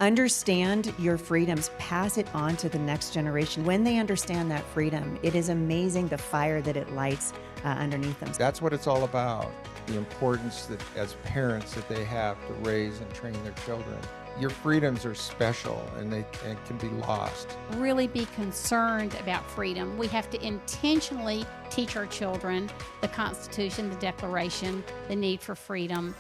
Understand your freedoms, pass it on to the next generation. When they understand that freedom, it is amazing the fire that it lights underneath them. That's what it's all about, the importance that as parents that they have to raise and train their children. Your freedoms are special and they can be lost. Really be concerned about freedom. We have to intentionally teach our children the Constitution, the Declaration, the need for freedom.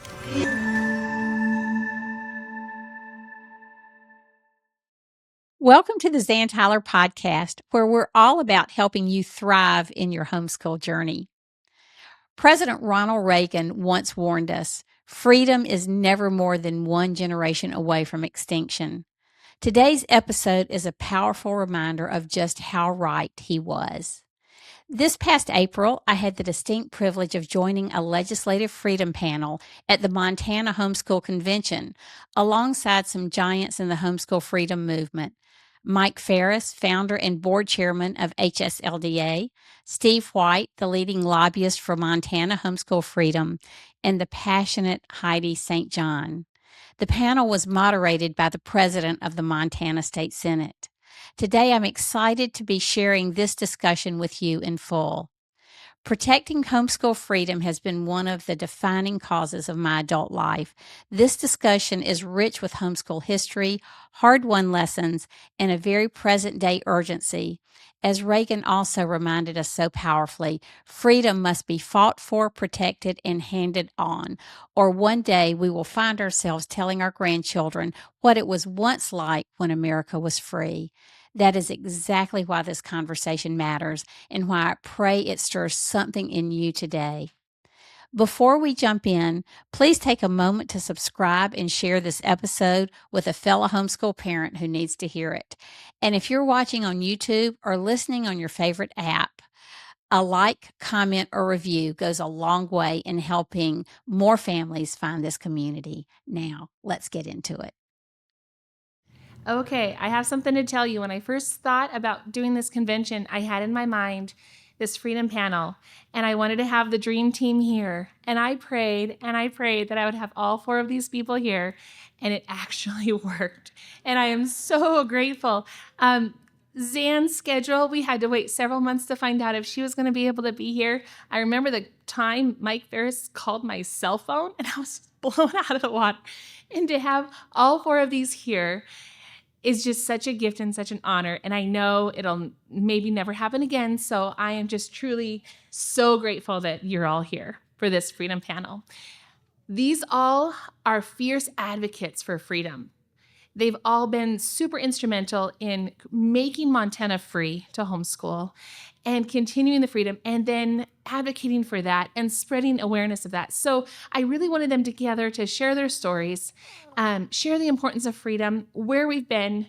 Welcome to the Zan Tyler podcast, where we're all about helping you thrive in your homeschool journey. President Ronald Reagan once warned us, freedom is never more than one generation away from extinction. Today's episode is a powerful reminder of just how right he was. This past April, I had the distinct privilege of joining a legislative freedom panel at the Montana Homeschool Convention, alongside some giants in the homeschool freedom movement. Mike Farris, founder and board chairman of HSLDA, Steve White, the leading lobbyist for Montana Homeschool Freedom, and the passionate Heidi St. The panel was moderated by the president of the Montana State Senate. Today, I'm excited to be sharing this discussion with you in full. Protecting homeschool freedom has been one of the defining causes of my adult life. This discussion is rich with homeschool history, hard-won lessons, and a very present-day urgency. As Reagan also reminded us so powerfully, freedom must be fought for, protected, and handed on, or one day we will find ourselves telling our grandchildren what it was once like when America was free. That is exactly why this conversation matters and why I pray it stirs something in you today. Before we jump in, please take a moment to subscribe and share this episode with a fellow homeschool parent who needs to hear it. And if you're watching on YouTube or listening on your favorite app, a like, comment, or review goes a long way in helping more families find this community. Now, let's get into it. Okay, I have something to tell you. When I first thought about doing this convention, I had in my mind this freedom panel, and I wanted to have the dream team here. And I prayed that I would have all four of these people here, and it actually worked. And I am so grateful. Zan's schedule, we had to wait several months to find out if she was going to be able to be here. I remember the time Mike Farris called my cell phone, and I was blown out of the water. And to have all four of these here is just such a gift and such an honor. And I know it'll maybe never happen again. So I am just truly so grateful that you're all here for this freedom panel. These all are fierce advocates for freedom. They've all been super instrumental in making Montana free to homeschool and continuing the freedom and then advocating for that and spreading awareness of that. So I really wanted them together to share their stories, share the importance of freedom, where we've been,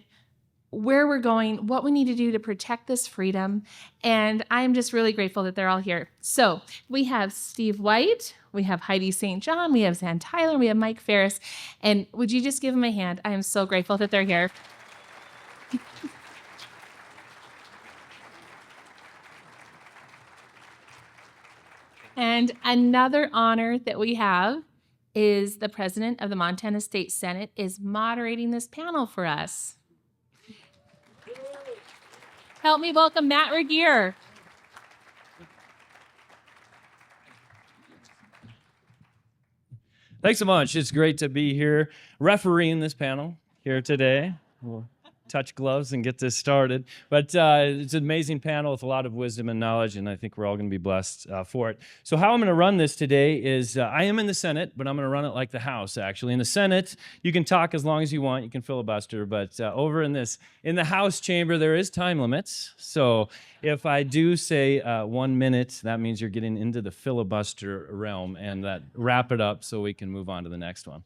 where we're going, what we need to do to protect this freedom. And I'm just really grateful that they're all here. So we have Steve White, we have Heidi St. we have Zan Tyler, we have Mike Farris. And would you just give them a hand? I am so grateful that they're here. And another honor that we have is the president of the Montana State Senate is moderating this panel for us. Help me welcome Matt Regier. Thanks so much. It's great to be here refereeing this panel here today. We'll touch gloves and get this started. But it's an amazing panel with a lot of wisdom and knowledge, and I think we're all going to be blessed for it. So how I'm going to run this today is I am in the Senate, but I'm going to run it like the House, actually. In the Senate, you can talk as long as you want. You can filibuster. But over in the House chamber, there is time limits. So if I do say 1 minute, that means you're getting into the filibuster realm, and that wrap it up so we can move on to the next one.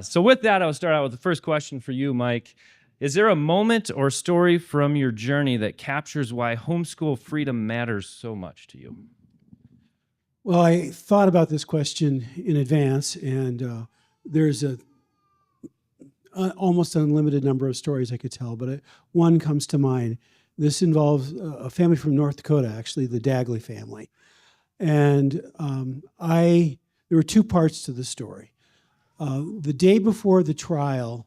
So with that, I'll start out with the first question for you, Mike. Is there a moment or story from your journey that captures why homeschool freedom matters so much to you? Well, I thought about this question in advance, and there's a almost unlimited number of stories I could tell, but one comes to mind. This involves a family from North Dakota, actually, the Dagley family. And there were two parts to the story. The day before the trial,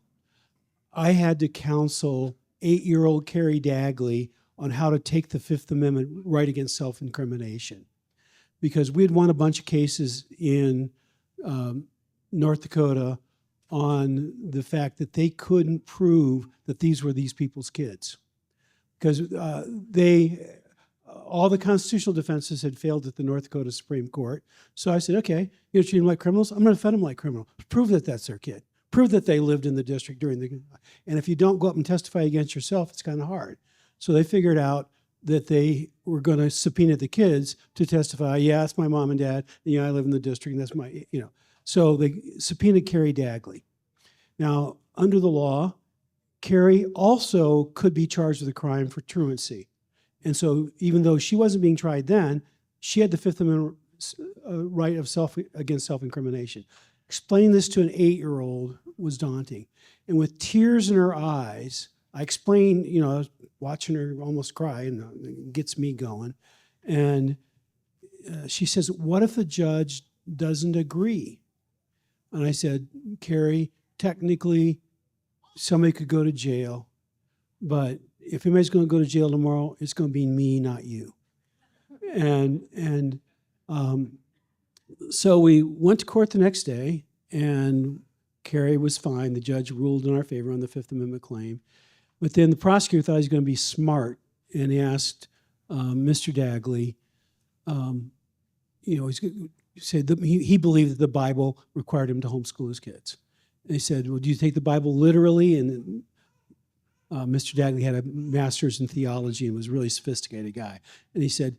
I had to counsel 8-year-old Carrie Dagley on how to take the Fifth Amendment right against self-incrimination. Because we had won a bunch of cases in North Dakota on the fact that they couldn't prove that these were these people's kids. Because all the constitutional defenses had failed at the North Dakota Supreme Court. So I said, okay, you're treating them like criminals? I'm going to defend them like criminals. Prove that that's their kid. Prove that they lived in the district during the... And if you don't go up and testify against yourself, it's kind of hard. So they figured out that they were going to subpoena the kids to testify, yeah, it's my mom and dad, and, I live in the district, and that's my, So they subpoenaed Carrie Dagley. Now, under the law, Carrie also could be charged with a crime for truancy. And so even though she wasn't being tried then, she had the Fifth Amendment right of against self-incrimination. Explaining this to an 8-year-old was daunting. And with tears in her eyes, I explained, I was watching her almost cry, and it gets me going. And she says, what if the judge doesn't agree? And I said, Carrie, technically, somebody could go to jail, but if anybody's going to go to jail tomorrow, it's going to be me, not you. And so we went to court the next day, and Carrie was fine. The judge ruled in our favor on the Fifth Amendment claim. But then the prosecutor thought he was going to be smart, and he asked Mr. Dagley, he said that he believed that the Bible required him to homeschool his kids. And he said, well, do you take the Bible literally? And Mr. Dagley had a master's in theology and was a really sophisticated guy. And he said,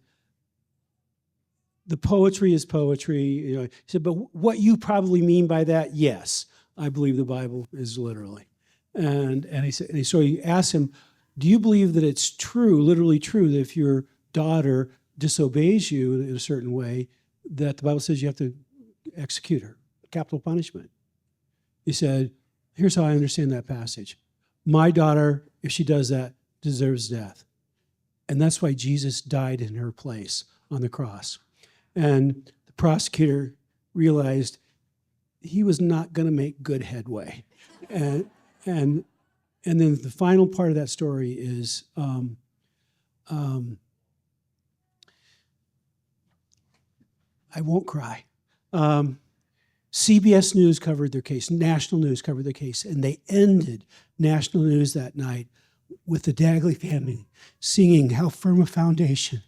the poetry is poetry. He said, but what you probably mean by that, yes, I believe the Bible is literally. And he said, so he asked him, do you believe that it's true, literally true, that if your daughter disobeys you in a certain way, that the Bible says you have to execute her, capital punishment? He said, here's how I understand that passage. My daughter, if she does that, deserves death. And that's why Jesus died in her place on the cross. And the prosecutor realized he was not going to make good headway. And then the final part of that story is I won't cry. CBS News covered their case, national news covered their case, and they ended national news that night with the Dagley family singing How Firm a Foundation.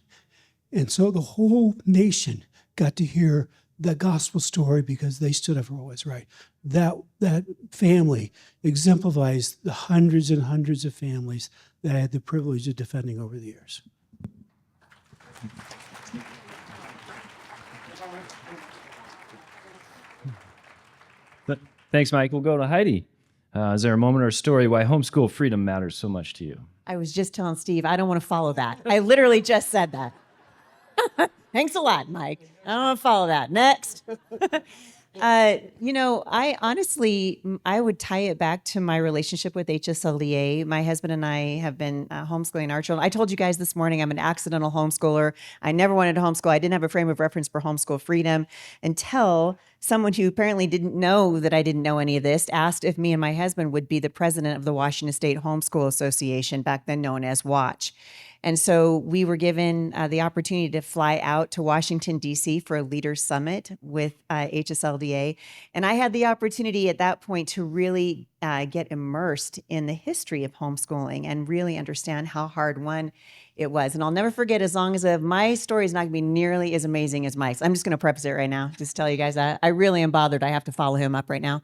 And so the whole nation got to hear the gospel story because they stood up for what was right. That family exemplifies the hundreds and hundreds of families that I had the privilege of defending over the years. Thanks, Mike. We'll go to Heidi. Is there a moment or a story why homeschool freedom matters so much to you? I was just telling Steve, I don't want to follow that. I literally just said that. Thanks a lot, Mike. I don't want to follow that. Next. I honestly, I would tie it back to my relationship with HSLDA. My husband and I have been homeschooling our children. I told you guys this morning I'm an accidental homeschooler. I never wanted to homeschool. I didn't have a frame of reference for homeschool freedom until someone who apparently didn't know that I didn't know any of this asked if me and my husband would be the president of the Washington State Homeschool Association, back then known as WATCH. And so we were given the opportunity to fly out to Washington, D.C. for a leaders summit with HSLDA. And I had the opportunity at that point to really get immersed in the history of homeschooling and really understand how hard one it was. And I'll never forget, as long as my story is not going to be nearly as amazing as Mike's. I'm just going to preface it right now, just tell you guys that. I really am bothered. I have to follow him up right now.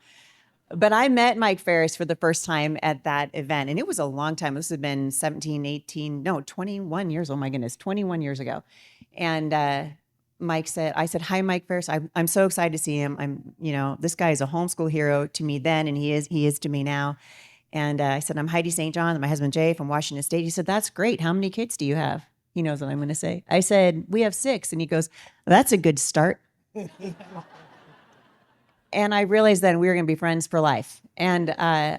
But I met Mike Farris for the first time at that event, and it was a long time. This had been 21 years. Oh my goodness, 21 years ago. And I said, hi, Mike Farris. I'm so excited to see him. This guy is a homeschool hero to me then, and he is to me now. And I said, I'm Heidi St. and my husband Jay from Washington State. He said, that's great. How many kids do you have? He knows what I'm going to say. I said, we have 6. And he goes, that's a good start. And I realized then we were going to be friends for life. And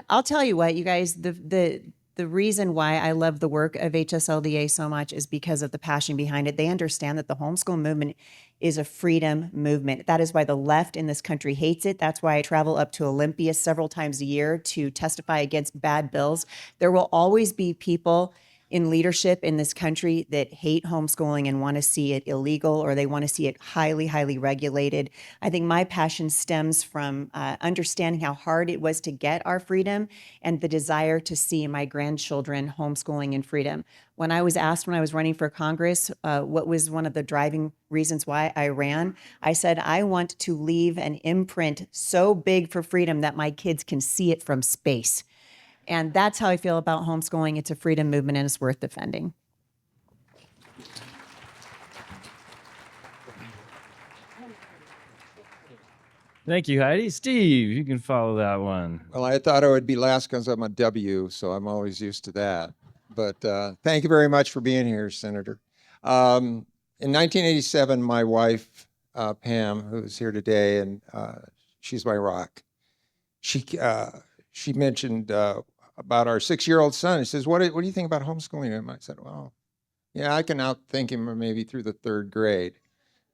I'll tell you what, you guys, the the reason why I love the work of HSLDA so much is because of the passion behind it. They understand that the homeschool movement is a freedom movement. That is why the left in this country hates it. That's why I travel up to Olympia several times a year to testify against bad bills. There will always be people in leadership in this country that hate homeschooling and want to see it illegal, or they want to see it highly, highly regulated. I think my passion stems from understanding how hard it was to get our freedom and the desire to see my grandchildren homeschooling in freedom. When I was asked when I was running for Congress, what was one of the driving reasons why I ran, I said, I want to leave an imprint so big for freedom that my kids can see it from space. And that's how I feel about homeschooling. It's a freedom movement and it's worth defending. Thank you, Heidi. Steve, you can follow that one. Well, I thought I would be last because I'm a W, so I'm always used to that. But thank you very much for being here, Senator. In 1987, my wife, Pam, who's here today, and she's my rock, she mentioned about our 6-year-old son. He says, what do you think about homeschooling him? I said, well, yeah, I can outthink him maybe through the 3rd grade.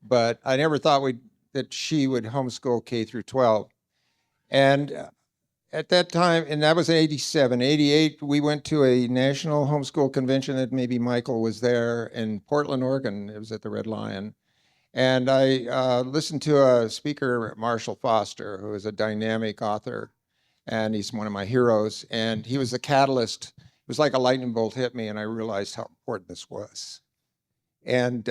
But I never thought that she would homeschool K through 12. And at that time, and that was in 87, 88, we went to a national homeschool convention that maybe Michael was there in Portland, Oregon. It was at the Red Lion. And I listened to a speaker, Marshall Foster, who is a dynamic author. And he's one of my heroes. And he was the catalyst. It was like a lightning bolt hit me, and I realized how important this was. And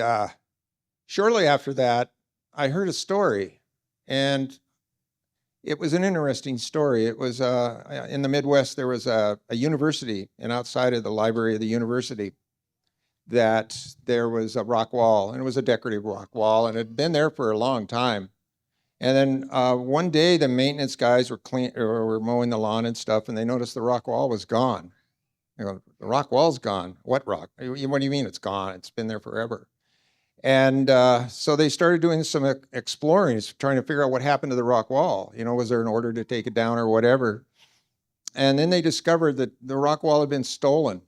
shortly after that, I heard a story. And it was an interesting story. It was in the Midwest, there was a university, and outside of the library of the university, that there was a rock wall, and it was a decorative rock wall, and it had been there for a long time. And then one day, the maintenance guys were mowing the lawn and stuff, and they noticed the rock wall was gone. They go, the rock wall's gone. What rock? What do you mean it's gone? It's been there forever. And so they started doing some exploring, trying to figure out what happened to the rock wall. You know, was there an order to take it down or whatever? And then they discovered that the rock wall had been stolen.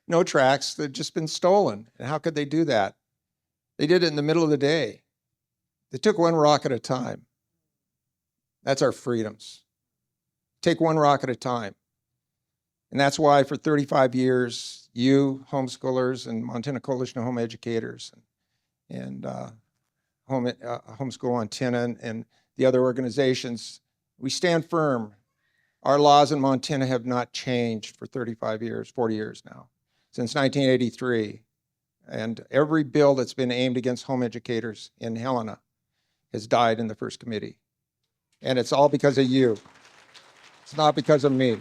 No tracks, they'd just been stolen. And how could they do that? They did it in the middle of the day. They took one rock at a time. That's our freedoms. Take one rock at a time. And that's why for 35 years, you homeschoolers and Montana Coalition of Home Educators and Homeschool Montana and the other organizations, we stand firm. Our laws in Montana have not changed for 35 years, 40 years now, since 1983. And every bill that's been aimed against home educators in Helena has died in the first committee. And it's all because of you. It's not because of me.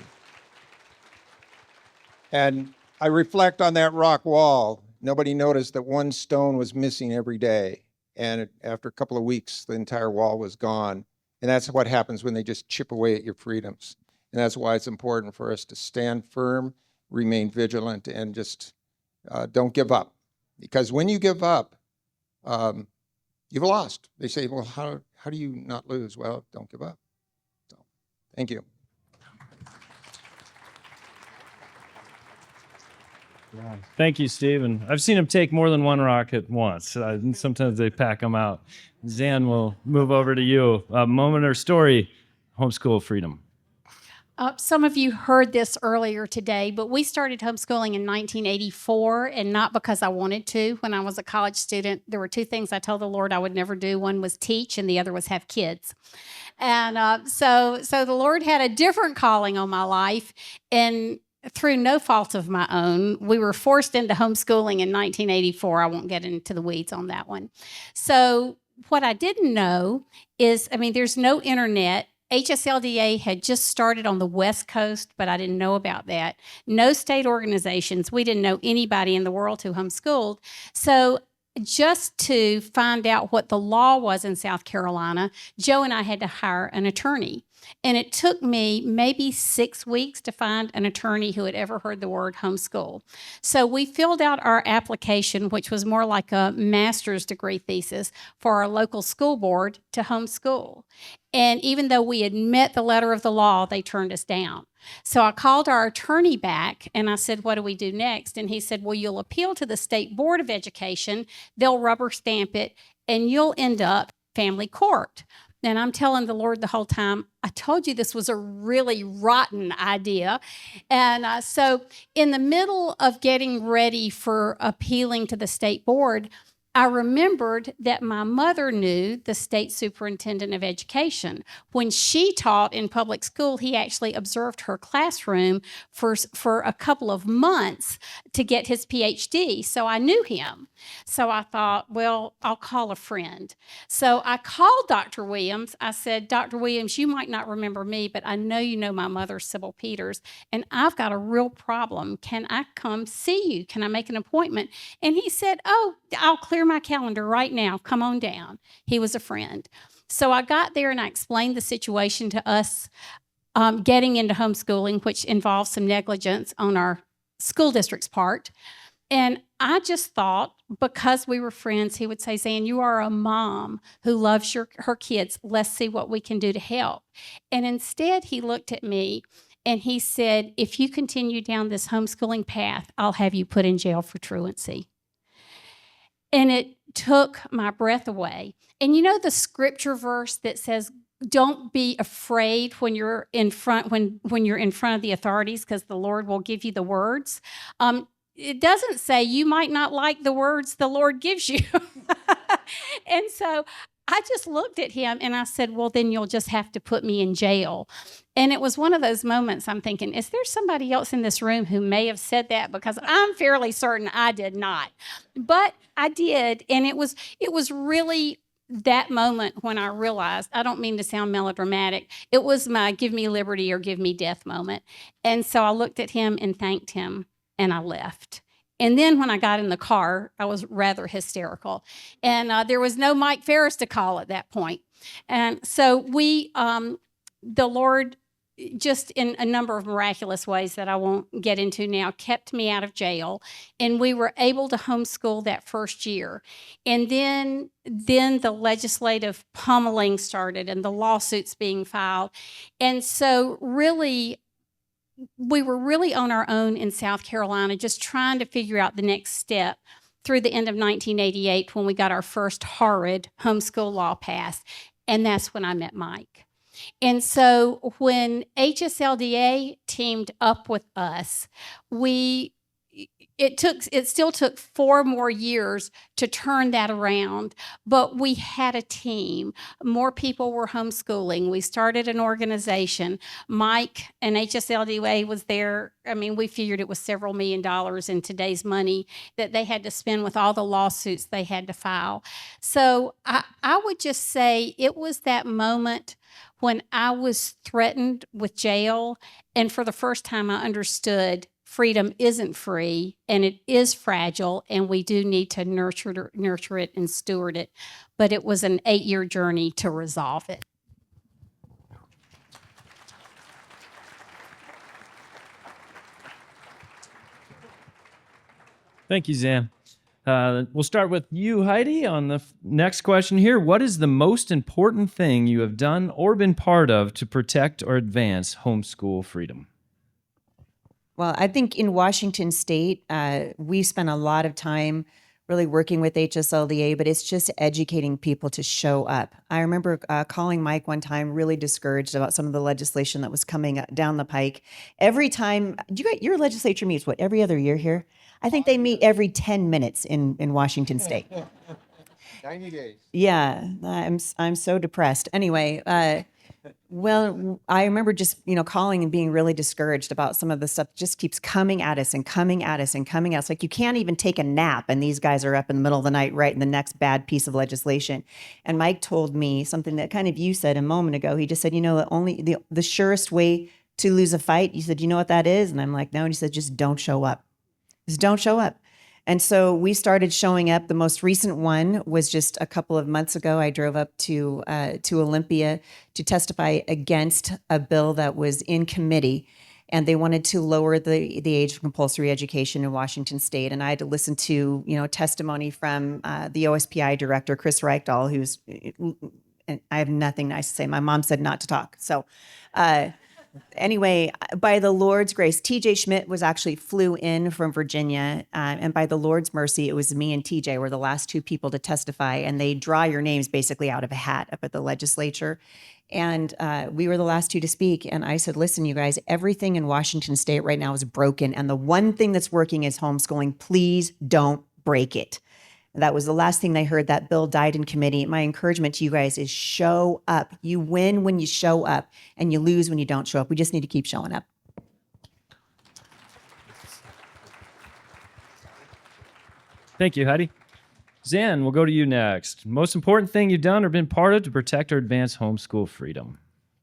And I reflect on that rock wall. Nobody noticed that one stone was missing every day. And after a couple of weeks, the entire wall was gone. And that's what happens when they just chip away at your freedoms. And that's why it's important for us to stand firm, remain vigilant, and just don't give up. Because when you give up, you've lost. They say, well, how do you not lose? Well, don't give up. So, thank you. Thank you, Steve. I've seen him take more than one rock at once. Sometimes they pack them out. Zan, we'll move over to you. A moment or story, homeschool freedom. Some of you heard this earlier today, but we started homeschooling in 1984, and not because I wanted to. When I was a college student, there were 2 things I told the Lord I would never do. One was teach, and the other was have kids. And so the Lord had a different calling on my life, and through no fault of my own, we were forced into homeschooling in 1984. I won't get into the weeds on that one. So what I didn't know is, there's no internet. HSLDA had just started on the West Coast, but I didn't know about that. No state organizations. We didn't know anybody in the world who homeschooled. So just to find out what the law was in South Carolina, Joe and I had to hire an attorney. And it took me maybe 6 weeks to find an attorney who had ever heard the word homeschool. So we filled out our application, which was more like a master's degree thesis for our local school board to homeschool. And even though we had met the letter of the law, they turned us down. So I called our attorney back and I said, what do we do next? And he said, well, you'll appeal to the State Board of Education. They'll rubber stamp it and you'll end up family court. And I'm telling the Lord the whole time, I told you this was a really rotten idea. And so in the middle of getting ready for appealing to the state board, I remembered that my mother knew the state superintendent of education. When she taught in public school, he actually observed her classroom for a couple of months to get his PhD. So I knew him. So I thought, well, I'll call a friend. So I called Dr. Williams. I said, Dr. Williams, you might not remember me, but I know you know my mother, Sybil Peters, and I've got a real problem. Can I come see you? Can I make an appointment? And he said, oh, I'll clear my calendar right now. Come on down. He was a friend. So I got there and I explained the situation to us getting into homeschooling, which involves some negligence on our school district's part. And I just thought, because we were friends, he would say, Zan, you are a mom who loves her kids. Let's see what we can do to help. And instead, he looked at me and he said, if you continue down this homeschooling path, I'll have you put in jail for truancy. And it took my breath away. And you know the scripture verse that says, don't be afraid when you're in front when you're in front of the authorities, because the Lord will give you the words. It doesn't say you might not like the words the Lord gives you. And so I just looked at him and I said, well, then you'll just have to put me in jail. And it was one of those moments I'm thinking, is there somebody else in this room who may have said that? Because I'm fairly certain I did not. But I did. And it was really that moment when I realized, I don't mean to sound melodramatic, it was my give me liberty or give me death moment. And so I looked at him and thanked him and I left. And then when I got in the car, I was rather hysterical. And there was no Mike Farris to call at that point. And so the Lord, just in a number of miraculous ways that I won't get into now, kept me out of jail. And we were able to homeschool that first year. And then the legislative pummeling started and the lawsuits being filed. And so really, we were really on our own in South Carolina, just trying to figure out the next step through the end of 1988 when we got our first horrid homeschool law passed. And that's when I met Mike. And so when HSLDA teamed up with us, it still took 4 more years to turn that around, but we had a team. More people were homeschooling. We started an organization. Mike and HSLDA was there. I mean, we figured it was several $1 million in today's money that they had to spend with all the lawsuits they had to file. So I would just say it was that moment when I was threatened with jail, and for the first time I understood freedom isn't free and it is fragile, and we do need to nurture it and steward it. But it was an 8-year journey to resolve it. Thank you, Zan. We'll start with you, Heidi, on the next question here. What is the most important thing you have done or been part of to protect or advance homeschool freedom? Well, I think in Washington State, we spent a lot of time really working with HSLDA, but it's just educating people to show up. I remember calling Mike one time, really discouraged about some of the legislation that was coming down the pike. Every time, your legislature meets, what, every other year here? I think they meet every 10 minutes in Washington State. 90 days. Yeah, I'm so depressed. Anyway, well, I remember just, calling and being really discouraged about some of the stuff that just keeps coming at us and coming at us and coming at us. Like, you can't even take a nap and these guys are up in the middle of the night writing the next bad piece of legislation. And Mike told me something that kind of you said a moment ago. He just said, the surest way to lose a fight, you said, you know what that is? And I'm like, no. And he said, just don't show up. Just don't show up. And so we started showing up. The most recent one was just a couple of months ago. I drove up to Olympia to testify against a bill that was in committee, and they wanted to lower the age of compulsory education in Washington State. And I had to listen to testimony from the OSPI director, Chris Reichdahl, who's, and I have nothing nice to say. My mom said not to talk. So anyway, by the Lord's grace, TJ Schmidt flew in from Virginia, and by the Lord's mercy, it was me and TJ were the last two people to testify, and they draw your names basically out of a hat up at the legislature. And we were the last two to speak. And I said, listen, you guys, everything in Washington State right now is broken. And the one thing that's working is homeschooling. Please don't break it. That was the last thing they heard. That bill died in committee. My encouragement to you guys is show up. You win when you show up, and you lose when you don't show up. We just need to keep showing up. Thank you, Heidi. Zan, we'll go to you next. Most important thing you've done or been part of to protect or advance homeschool freedom?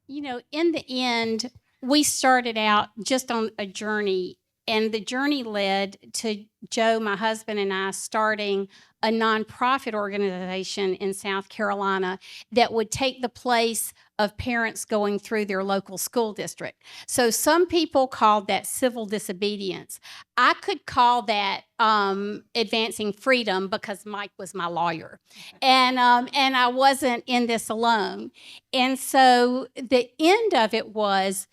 In the end, we started out just on a journey, and the journey led to Joe, my husband, and I starting a nonprofit organization in South Carolina that would take the place of parents going through their local school district. So some people called that civil disobedience. I could call that advancing freedom because Mike was my lawyer, and I wasn't in this alone. And so the end of it was,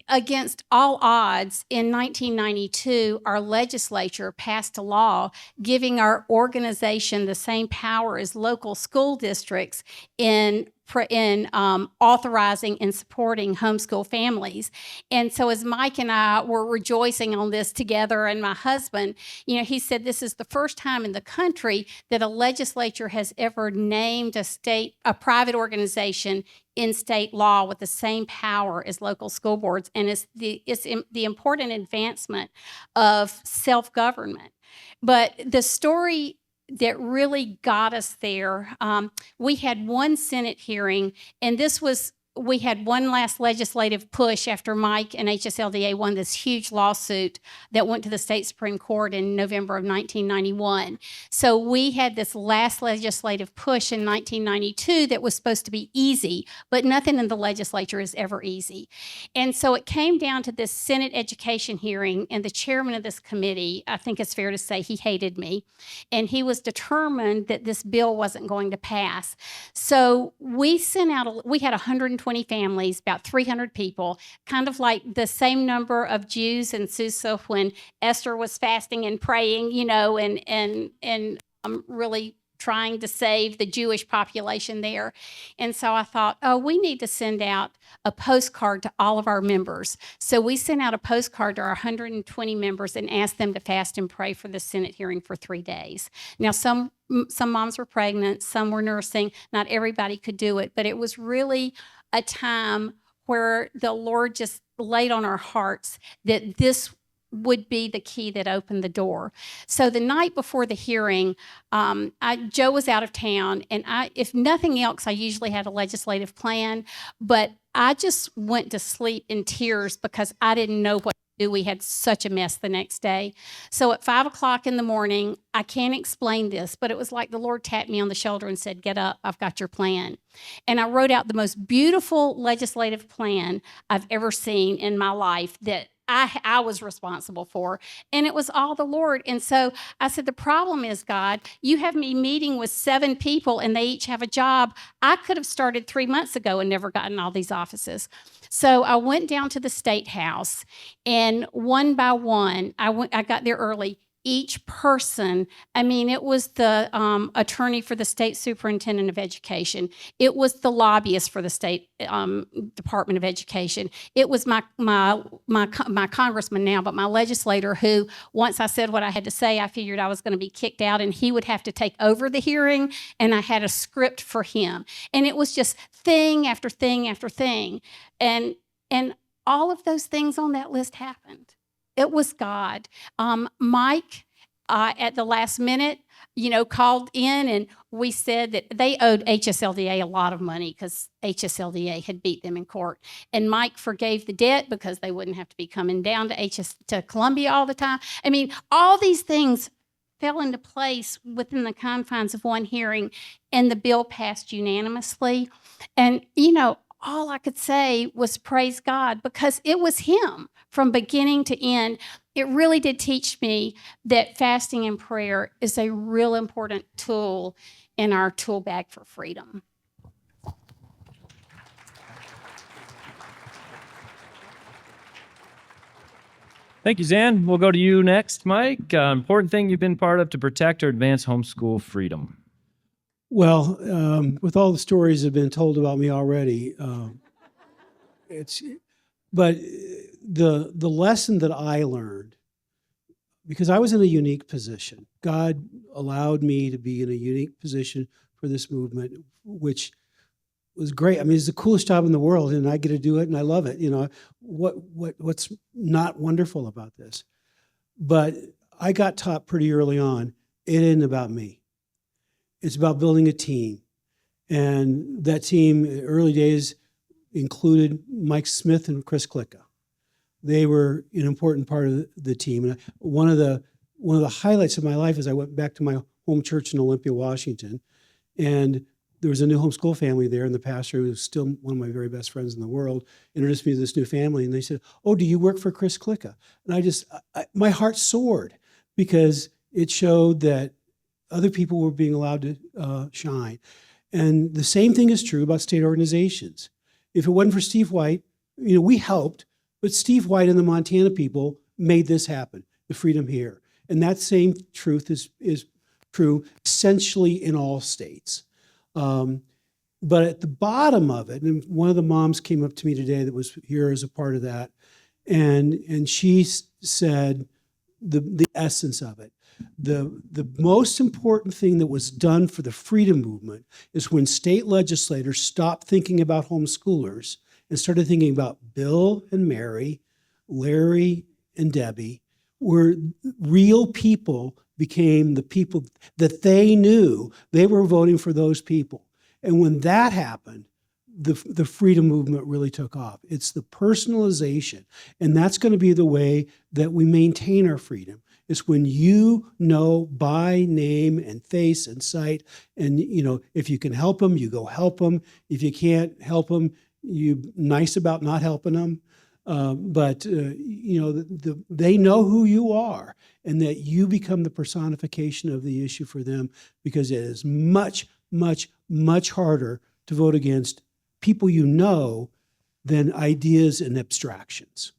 against all odds, in 1992, our legislature passed a law giving our organization the same power as local school districts in authorizing and supporting homeschool families. And so as Mike and I were rejoicing on this together, and my husband, he said this is the first time in the country that a legislature has ever named a private organization in state law with the same power as local school boards. And it's the important advancement of self-government. But the story that really got us there, we had one Senate hearing, and we had one last legislative push after Mike and HSLDA won this huge lawsuit that went to the state Supreme Court in November of 1991. So we had this last legislative push in 1992 that was supposed to be easy, but nothing in the legislature is ever easy. And so it came down to this Senate education hearing, and the chairman of this committee, I think it's fair to say, he hated me, and he was determined that this bill wasn't going to pass. So we had 120 families, about 300 people, kind of like the same number of Jews in Susa when Esther was fasting and praying, and really trying to save the Jewish population there. And so I thought, we need to send out a postcard to all of our members. So we sent out a postcard to our 120 members and asked them to fast and pray for the Senate hearing for 3 days. Now, some moms were pregnant, some were nursing, not everybody could do it, but it was really a time where the Lord just laid on our hearts that this would be the key that opened the door. So the night before the hearing, Joe was out of town, and if nothing else, I usually had a legislative plan, but I just went to sleep in tears because I didn't know what to do. We had such a mess the next day. So at 5 o'clock in the morning, I can't explain this, but it was like the Lord tapped me on the shoulder and said, "Get up, I've got your plan." And I wrote out the most beautiful legislative plan I've ever seen in my life that I was responsible for, and it was all the Lord. And so I said, the problem is, God, you have me meeting with 7 people and they each have a job. I could have started 3 months ago and never gotten all these offices. So I went down to the State House, and one by one, I got there early. Each person, it was the attorney for the state superintendent of education. It was the lobbyist for the state Department of Education. It was my congressman now, but my legislator who, once I said what I had to say, I figured I was going to be kicked out and he would have to take over the hearing, and I had a script for him. And it was just thing after thing after thing. And all of those things on that list happened. It was God. Mike, at the last minute, called in, and we said that they owed HSLDA a lot of money because HSLDA had beat them in court. And Mike forgave the debt because they wouldn't have to be coming down to Columbia all the time. All these things fell into place within the confines of one hearing, and the bill passed unanimously. And, all I could say was praise God, because it was him from beginning to end. It really did teach me that fasting and prayer is a real important tool in our tool bag for freedom. Thank you, Zan. We'll go to you next, Mike. Important thing you've been part of to protect or advance homeschool freedom. Well, with all the stories that have been told about me already, but the lesson that I learned, because I was in a unique position, God allowed me to be in a unique position for this movement, which was great. I mean, it's the coolest job in the world, and I get to do it, and I love it. What's not wonderful about this? But I got taught pretty early on, it isn't about me. It's about building a team. And that team, early days, included Mike Smith and Chris Klicka. They were an important part of the team. And one of the highlights of my life is I went back to my home church in Olympia, Washington, and there was a new homeschool family there, and the pastor, who was still one of my very best friends in the world, introduced me to this new family, and they said, "Oh, do you work for Chris Klicka?" And my heart soared, because it showed that other people were being allowed to shine. And the same thing is true about state organizations. If it wasn't for Steve White, we helped, but Steve White and the Montana people made this happen, the Freedom Here. And that same truth is true essentially in all states. But at the bottom of it, and one of the moms came up to me today that was here as a part of that, and she said the essence of it. The most important thing that was done for the freedom movement is when state legislators stopped thinking about homeschoolers and started thinking about Bill and Mary, Larry and Debbie, where real people became the people that they knew. They were voting for those people. And when that happened, the freedom movement really took off. It's the personalization. And that's going to be the way that we maintain our freedom. It's when you know by name and face and sight, and if you can help them, you go help them. If you can't help them, you're nice about not helping them. But they know who you are, and that you become the personification of the issue for them, because it is much, much, much harder to vote against people than ideas and abstractions.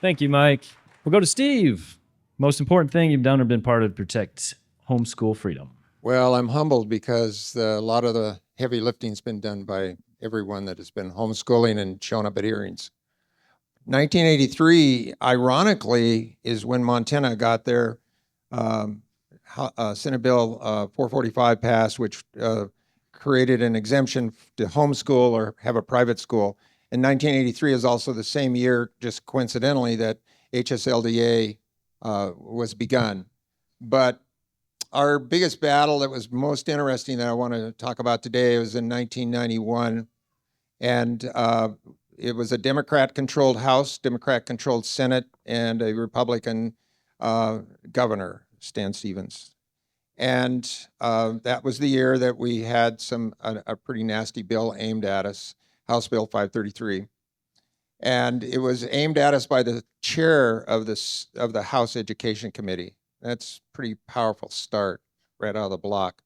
Thank you, Mike. We'll go to Steve. Most important thing you've done or been part of to protect homeschool freedom. Well, I'm humbled because a lot of the heavy lifting's been done by everyone that has been homeschooling and shown up at hearings. 1983, ironically, is when Montana got their Senate Bill 445 passed, which created an exemption to homeschool or have a private school. And 1983 is also the same year, just coincidentally, that HSLDA was begun. But our biggest battle that was most interesting that I want to talk about today was in 1991. And it was a Democrat-controlled House, Democrat-controlled Senate, and a Republican governor, Stan Stevens. And that was the year that we had a pretty nasty bill aimed at us, House Bill 533. And it was aimed at us by the chair of the House Education Committee. That's a pretty powerful start right out of the block.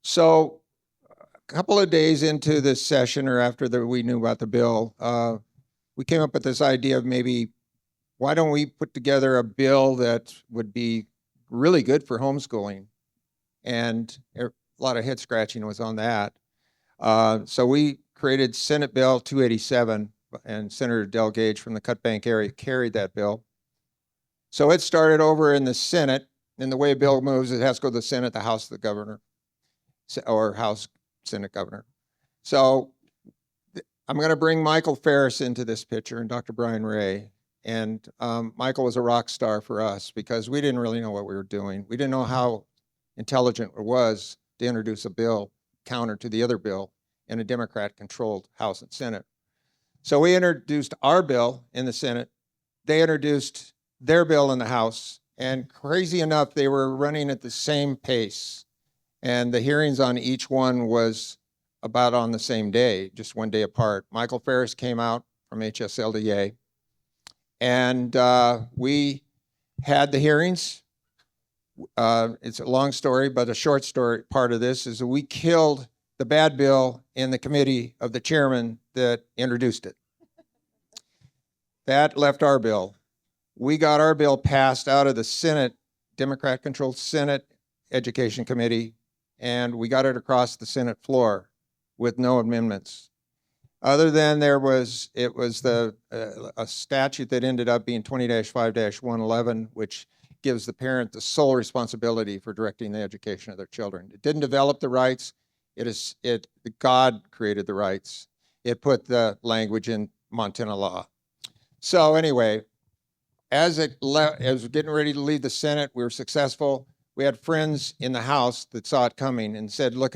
So a couple of days into this session, or after we knew about the bill, we came up with this idea of maybe, why don't we put together a bill that would be really good for homeschooling? And a lot of head scratching was on that. So we created Senate Bill 287, and Senator Del Gage from the Cut Bank area carried that bill. So it started over in the Senate, and the way a bill moves, it has to go to the Senate, the House, the governor, or House, Senate, governor. So I'm going to bring Michael Farris into this picture and Dr. Brian Ray. And Michael was a rock star for us because we didn't really know what we were doing. We didn't know how intelligent it was to introduce a bill counter to the other bill in a Democrat-controlled House and Senate. So we introduced our bill in the Senate. They introduced their bill in the House. And crazy enough, they were running at the same pace. And the hearings on each one was about on the same day, just one day apart. Michael Farris came out from HSLDA. And we had the hearings. It's a long story, but a short story part of this is that we killed the bad bill in the committee of the chairman that introduced it. That left our bill. We got our bill passed out of the Senate, Democrat-controlled Senate Education Committee, and we got it across the Senate floor with no amendments. Other than it was a statute that ended up being 20-5-111, which gives the parent the sole responsibility for directing the education of their children. It didn't develop the rights. God created the rights. It put the language in Montana law. So anyway, as it was getting ready to leave the Senate, we were successful. We had friends in the House that saw it coming and said, look,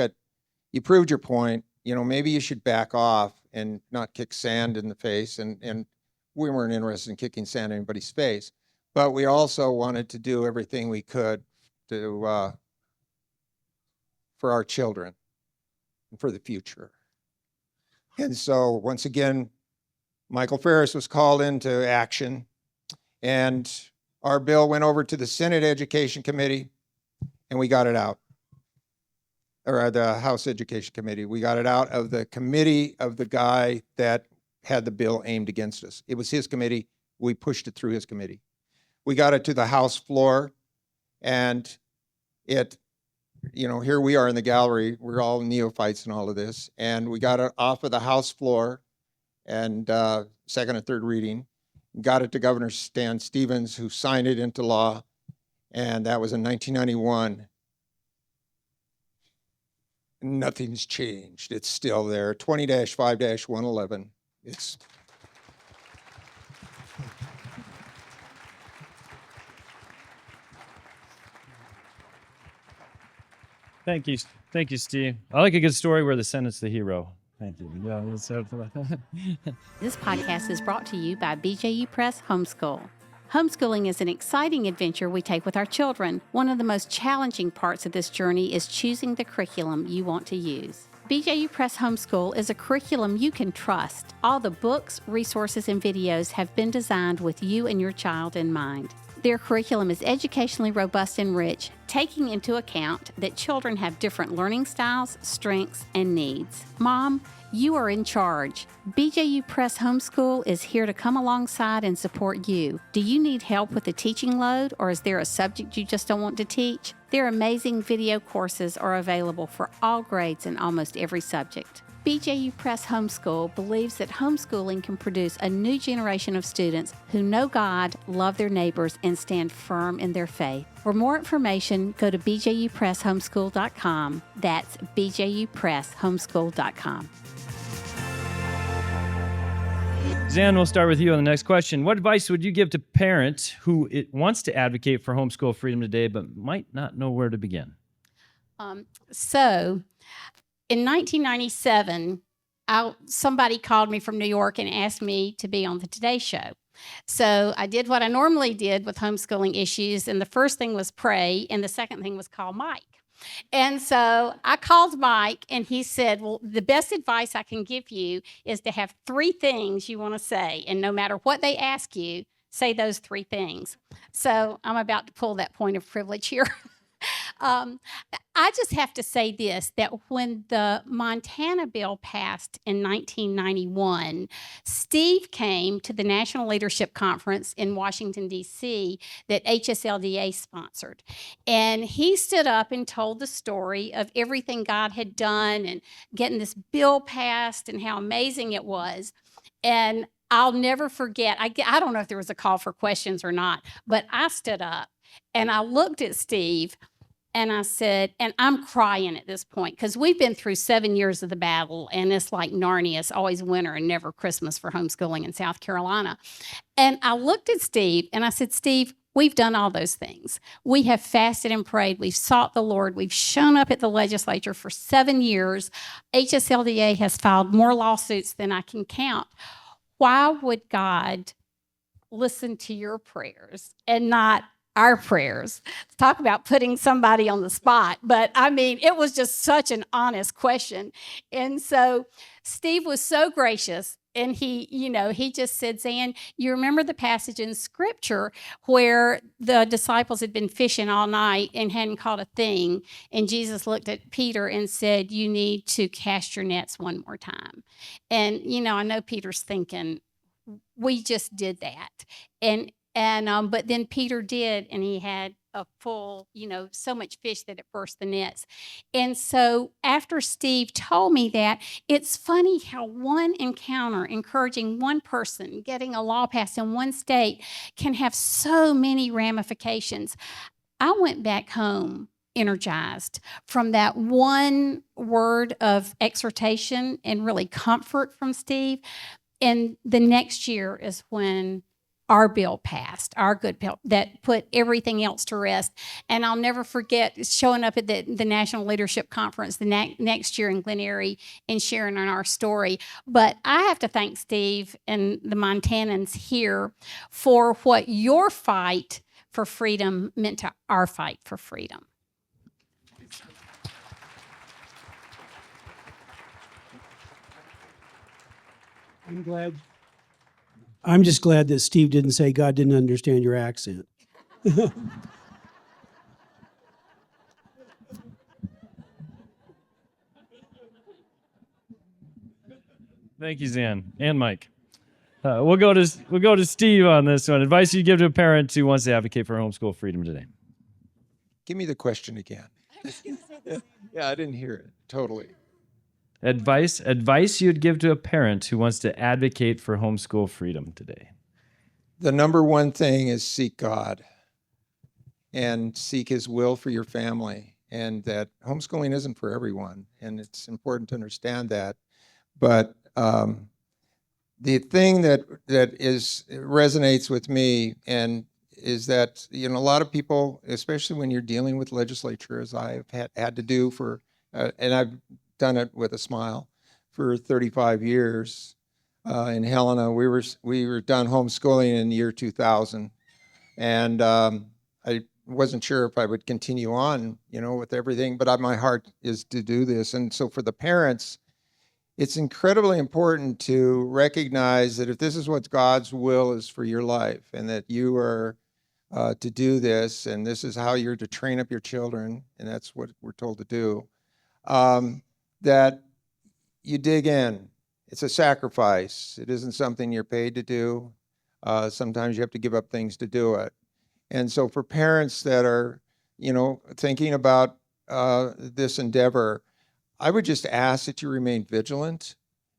you proved your point. Maybe you should back off and not kick sand in the face. And we weren't interested in kicking sand in anybody's face. But we also wanted to do everything we could to for our children and for the future. And so once again, Michael Farris was called into action, and our bill went over to the Senate Education Committee, and we got it out. Or the House Education Committee. We got it out of the committee of the guy that had the bill aimed against us. It was his committee. We pushed it through his committee. We got it to the House floor, and here we are in the gallery. We're all neophytes in all of this, and we got it off of the House floor, and second and third reading. Got it to Governor Stan Stevens, who signed it into law, and that was in 1991. Nothing's changed. It's still there. 20-5-111. Thank you, Steve. I like a good story where the Senate's the hero. Thank you. Yeah, This podcast is brought to you by BJU Press Homeschool. Homeschooling is an exciting adventure we take with our children. One of the most challenging parts of this journey is choosing the curriculum you want to use. BJU Press Homeschool is a curriculum you can trust. All the books, resources, and videos have been designed with you and your child in mind. Their curriculum is educationally robust and rich, taking into account that children have different learning styles, strengths, and needs. Mom, you are in charge. BJU Press Homeschool is here to come alongside and support you. Do you need help with the teaching load, or is there a subject you just don't want to teach? Their amazing video courses are available for all grades and almost every subject. BJU Press Homeschool believes that homeschooling can produce a new generation of students who know God, love their neighbors, and stand firm in their faith. For more information, go to bjupresshomeschool.com. That's bjupresshomeschool.com. Zan, we'll start with you on the next question. What advice would you give to parents who wants to advocate for homeschool freedom today but might not know where to begin? In 1997, somebody called me from New York and asked me to be on the Today Show. So I did what I normally did with homeschooling issues, and the first thing was pray, and the second thing was call Mike. And so I called Mike, and he said, well, the best advice I can give you is to have 3 things you want to say, and no matter what they ask you, say those 3 things. So I'm about to pull that point of privilege here. I just have to say this, that when the Montana bill passed in 1991, Steve came to the National Leadership Conference in Washington, D.C. that HSLDA sponsored. And he stood up and told the story of everything God had done and getting this bill passed and how amazing it was. And I'll never forget, I don't know if there was a call for questions or not, but I stood up and I looked at Steve and I said, and I'm crying at this point because we've been through 7 years of the battle, and it's like Narnia. It's always winter and never Christmas for homeschooling in South Carolina. And I looked at Steve and I said, Steve, we've done all those things. We have fasted and prayed. We've sought the Lord. We've shown up at the legislature for 7 years. HSLDA has filed more lawsuits than I can count. why would God listen to your prayers and not our prayers? Talk about putting somebody on the spot. But I mean, it was just such an honest question. And so Steve was so gracious. And he just said, Zan, you remember the passage in Scripture where the disciples had been fishing all night and hadn't caught a thing. And Jesus looked at Peter and said, you need to cast your nets one more time. And, I know Peter's thinking, we just did that. But then Peter did, and he had a full, so much fish that it burst the nets. And so after Steve told me that, it's funny how one encounter, encouraging one person, getting a law passed in one state, can have so many ramifications. I went back home energized from that one word of exhortation and really comfort from Steve. And the next year is when our bill passed, our good bill that put everything else to rest. And I'll never forget showing up at the National Leadership Conference the next year in Glen Eyrie and sharing on our story. But I have to thank Steve and the Montanans here for what your fight for freedom meant to our fight for freedom. I'm just glad that Steve didn't say God didn't understand your accent. Thank you, Zan and Mike. We'll go to Steve on this one. Advice you give to a parent who wants to advocate for homeschool freedom today. Give me the question again. Yeah, I didn't hear it totally. Advice you'd give to a parent who wants to advocate for homeschool freedom today. The number one thing is seek God and seek His will for your family, and that homeschooling isn't for everyone, and it's important to understand that. But the thing that resonates with me and is that a lot of people, especially when you're dealing with legislature, as I've had to do for, and I've done it with a smile for 35 years. In Helena, we were done homeschooling in the year 2000, and I wasn't sure if I would continue on, with everything. But my heart is to do this, and so for the parents, it's incredibly important to recognize that if this is what God's will is for your life, and that you are to do this, and this is how you're to train up your children, and that's what we're told to do, that you dig in. It's a sacrifice. It isn't something you're paid to do. Sometimes you have to give up things to do it. And so for parents that are, thinking about this endeavor, I would just ask that you remain vigilant,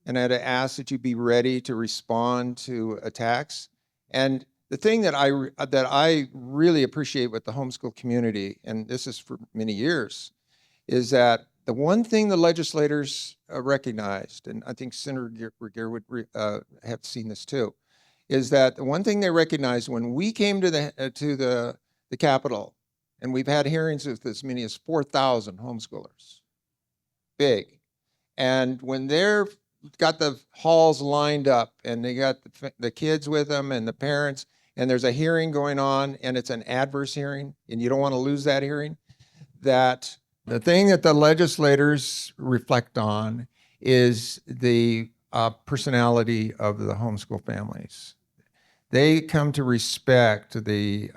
and I'd ask that you be ready to respond to attacks. And the thing that I really appreciate with the homeschool community, and this is for many years, is that the one thing the legislators recognized, and I think Senator Regier would have seen this too, is that the one thing they recognized when we came to the Capitol, and we've had hearings with as many as 4,000 homeschoolers, big, and when they're got the halls lined up and they got the kids with them and the parents, and there's a hearing going on, and it's an adverse hearing, and you don't want to lose that hearing, that the thing that the legislators reflect on is the personality of the homeschool families. They come to respect the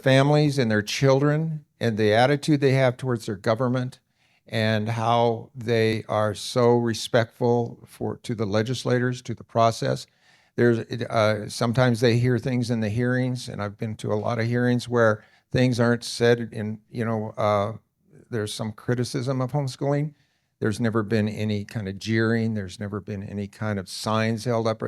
families and their children and the attitude they have towards their government and how they are so respectful to the legislators, to the process. There's sometimes they hear things in the hearings, and I've been to a lot of hearings where things aren't said in, there's some criticism of homeschooling. There's never been any kind of jeering. There's never been any kind of signs held up.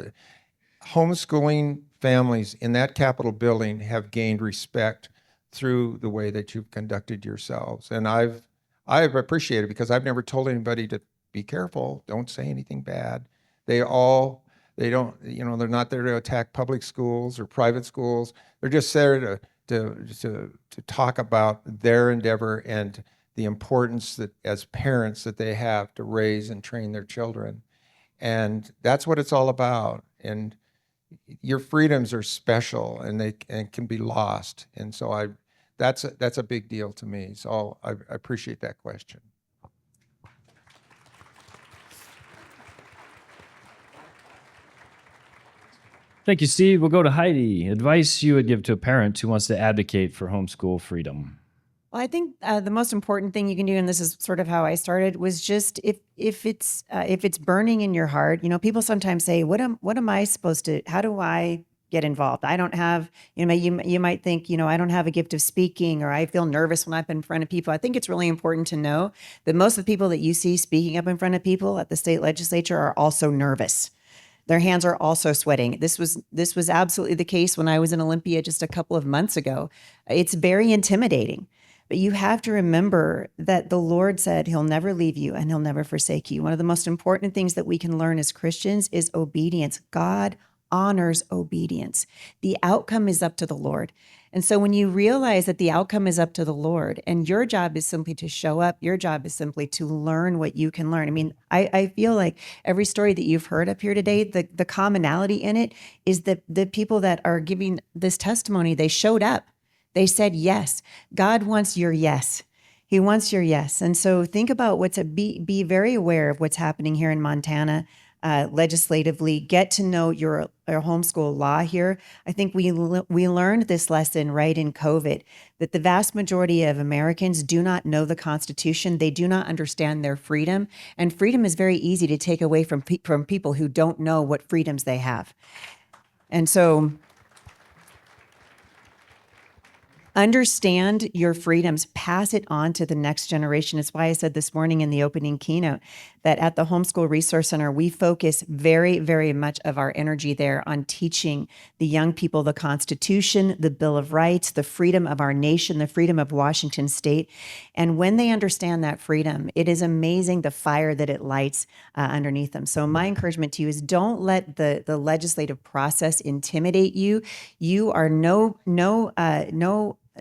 Homeschooling families in that Capitol building have gained respect through the way that you've conducted yourselves. And I've appreciated it because I've never told anybody to be careful, don't say anything bad. They don't, they're not there to attack public schools or private schools. They're just there to talk about their endeavor and the importance that as parents that they have to raise and train their children. And that's what it's all about. And your freedoms are special, and they can be lost. And so that's a big deal to me. So I appreciate that question. Thank you, Steve. We'll go to Heidi. Advice you would give to a parent who wants to advocate for homeschool freedom. Well, I think the most important thing you can do, and this is sort of how I started, was just if it's burning in your heart. People sometimes say, "What am I supposed to? How do I get involved? I don't have." You might think, I don't have a gift of speaking, or I feel nervous when I'm in front of people. I think it's really important to know that most of the people that you see speaking up in front of people at the state legislature are also nervous. Their hands are also sweating. This was absolutely the case when I was in Olympia just a couple of months ago. It's very intimidating. But you have to remember that the Lord said he'll never leave you and he'll never forsake you. One of the most important things that we can learn as Christians is obedience. God honors obedience. The outcome is up to the Lord. And so when you realize that the outcome is up to the Lord and your job is simply to show up, your job is simply to learn what you can learn. I mean, I feel like every story that you've heard up here today, the commonality in it is that the people that are giving this testimony, they showed up. They said yes. God wants your yes. He wants your yes. And so think about be very aware of what's happening here in Montana legislatively. Get to know your homeschool law here. I think we learned this lesson right in COVID, that the vast majority of Americans do not know the Constitution. They do not understand their freedom. And freedom is very easy to take away from people who don't know what freedoms they have. And so understand your freedoms, pass it on to the next generation. It's why I said this morning in the opening keynote that at the Homeschool Resource Center, we focus very, very much of our energy there on teaching the young people the Constitution, the Bill of Rights, the freedom of our nation, the freedom of Washington State. And when they understand that freedom, it is amazing the fire that it lights underneath them. So my encouragement to you is don't let the legislative process intimidate you. You are no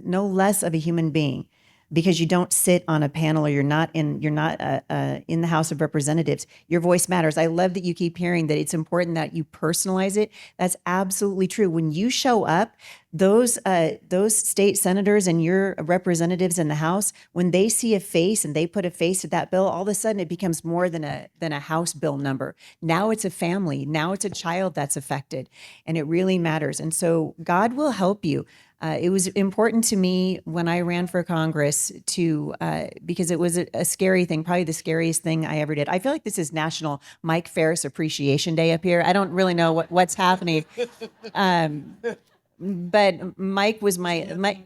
less of a human being because you don't sit on a panel or you're not in the House of Representatives. Your voice matters. I love that you keep hearing that it's important that you personalize it. That's absolutely true. When you show up, those state senators and your representatives in the House, when they see a face and they put a face to that bill, all of a sudden it becomes more than a House bill number. Now it's a family. Now it's a child that's affected, and it really matters. And so God will help you. It was important to me when I ran for Congress because it was a scary thing, probably the scariest thing I ever did. I feel like this is National Mike Farris Appreciation Day up here. I don't really know what's happening. But Mike was my.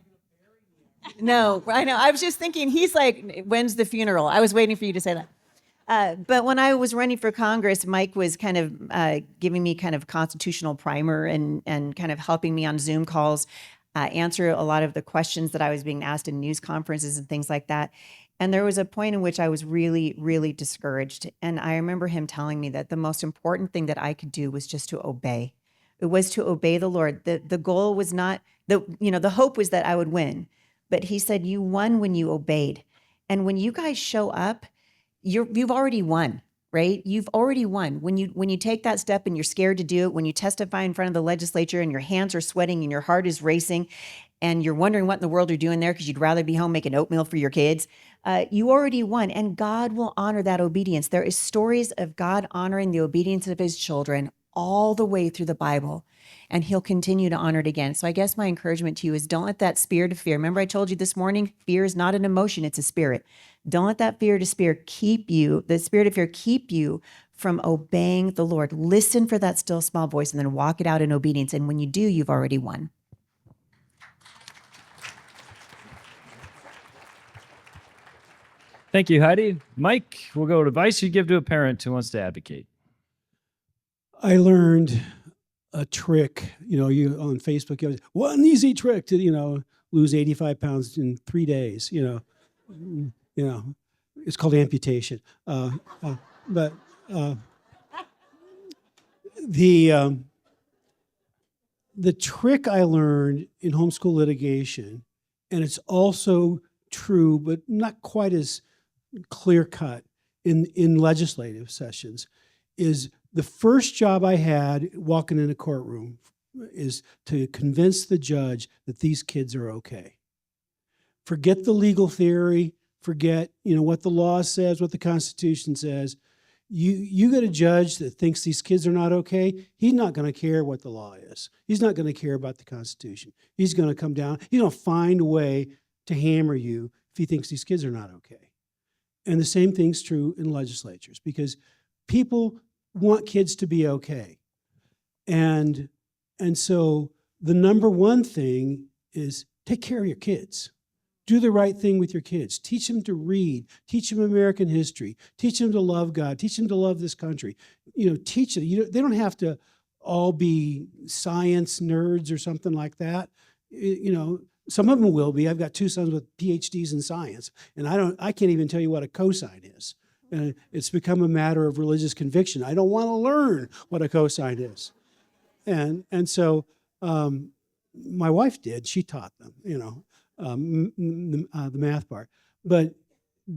No, I know. I was just thinking, he's like, when's the funeral? I was waiting for you to say that. But when I was running for Congress, Mike was kind of giving me kind of constitutional primer and kind of helping me on Zoom calls. Answer a lot of the questions that I was being asked in news conferences and things like that. And there was a point in which I was really, really discouraged. And I remember him telling me that the most important thing that I could do was just to obey. It was to obey the Lord. The goal was not, the hope was that I would win. But he said, you won when you obeyed. And when you guys show up, you've already won. Right? You've already won. When you take that step and you're scared to do it, when you testify in front of the legislature and your hands are sweating and your heart is racing and you're wondering what in the world you're doing there because you'd rather be home making oatmeal for your kids, you already won. And God will honor that obedience. There is stories of God honoring the obedience of his children all the way through the Bible, and he'll continue to honor it again. So I guess my encouragement to you is don't let that spirit of fear. Remember I told you this morning, fear is not an emotion, it's a spirit. Don't let that the spirit of fear keep you from obeying the Lord. Listen for that still small voice and then walk it out in obedience. And when you do, you've already won. Thank you, Heidi. Mike, we'll go to advice you give to a parent who wants to advocate. I learned a trick, you on Facebook, you have one easy trick to, lose 85 pounds in 3 days, it's called amputation. But the trick I learned in homeschool litigation, and it's also true, but not quite as clear cut in legislative sessions, is The first job I had walking in a courtroom is to convince the judge that these kids are okay. Forget the legal theory, forget, what the law says, what the Constitution says. You get a judge that thinks these kids are not okay, he's not going to care what the law is. He's not going to care about the Constitution. He's going to come down, he's going to find a way to hammer you if he thinks these kids are not okay. And the same thing's true in legislatures, because people want kids to be okay. And so the number one thing is take care of your kids. Do the right thing with your kids. Teach them to read. Teach them American history. Teach them to love God. Teach them to love this country. Teach them. They don't have to all be science nerds or something like that. Some of them will be. I've got two sons with PhDs in science, and I can't even tell you what a cosine is. And it's become a matter of religious conviction. I don't want to learn what a cosine is. And so my wife did. She taught them, the math part. But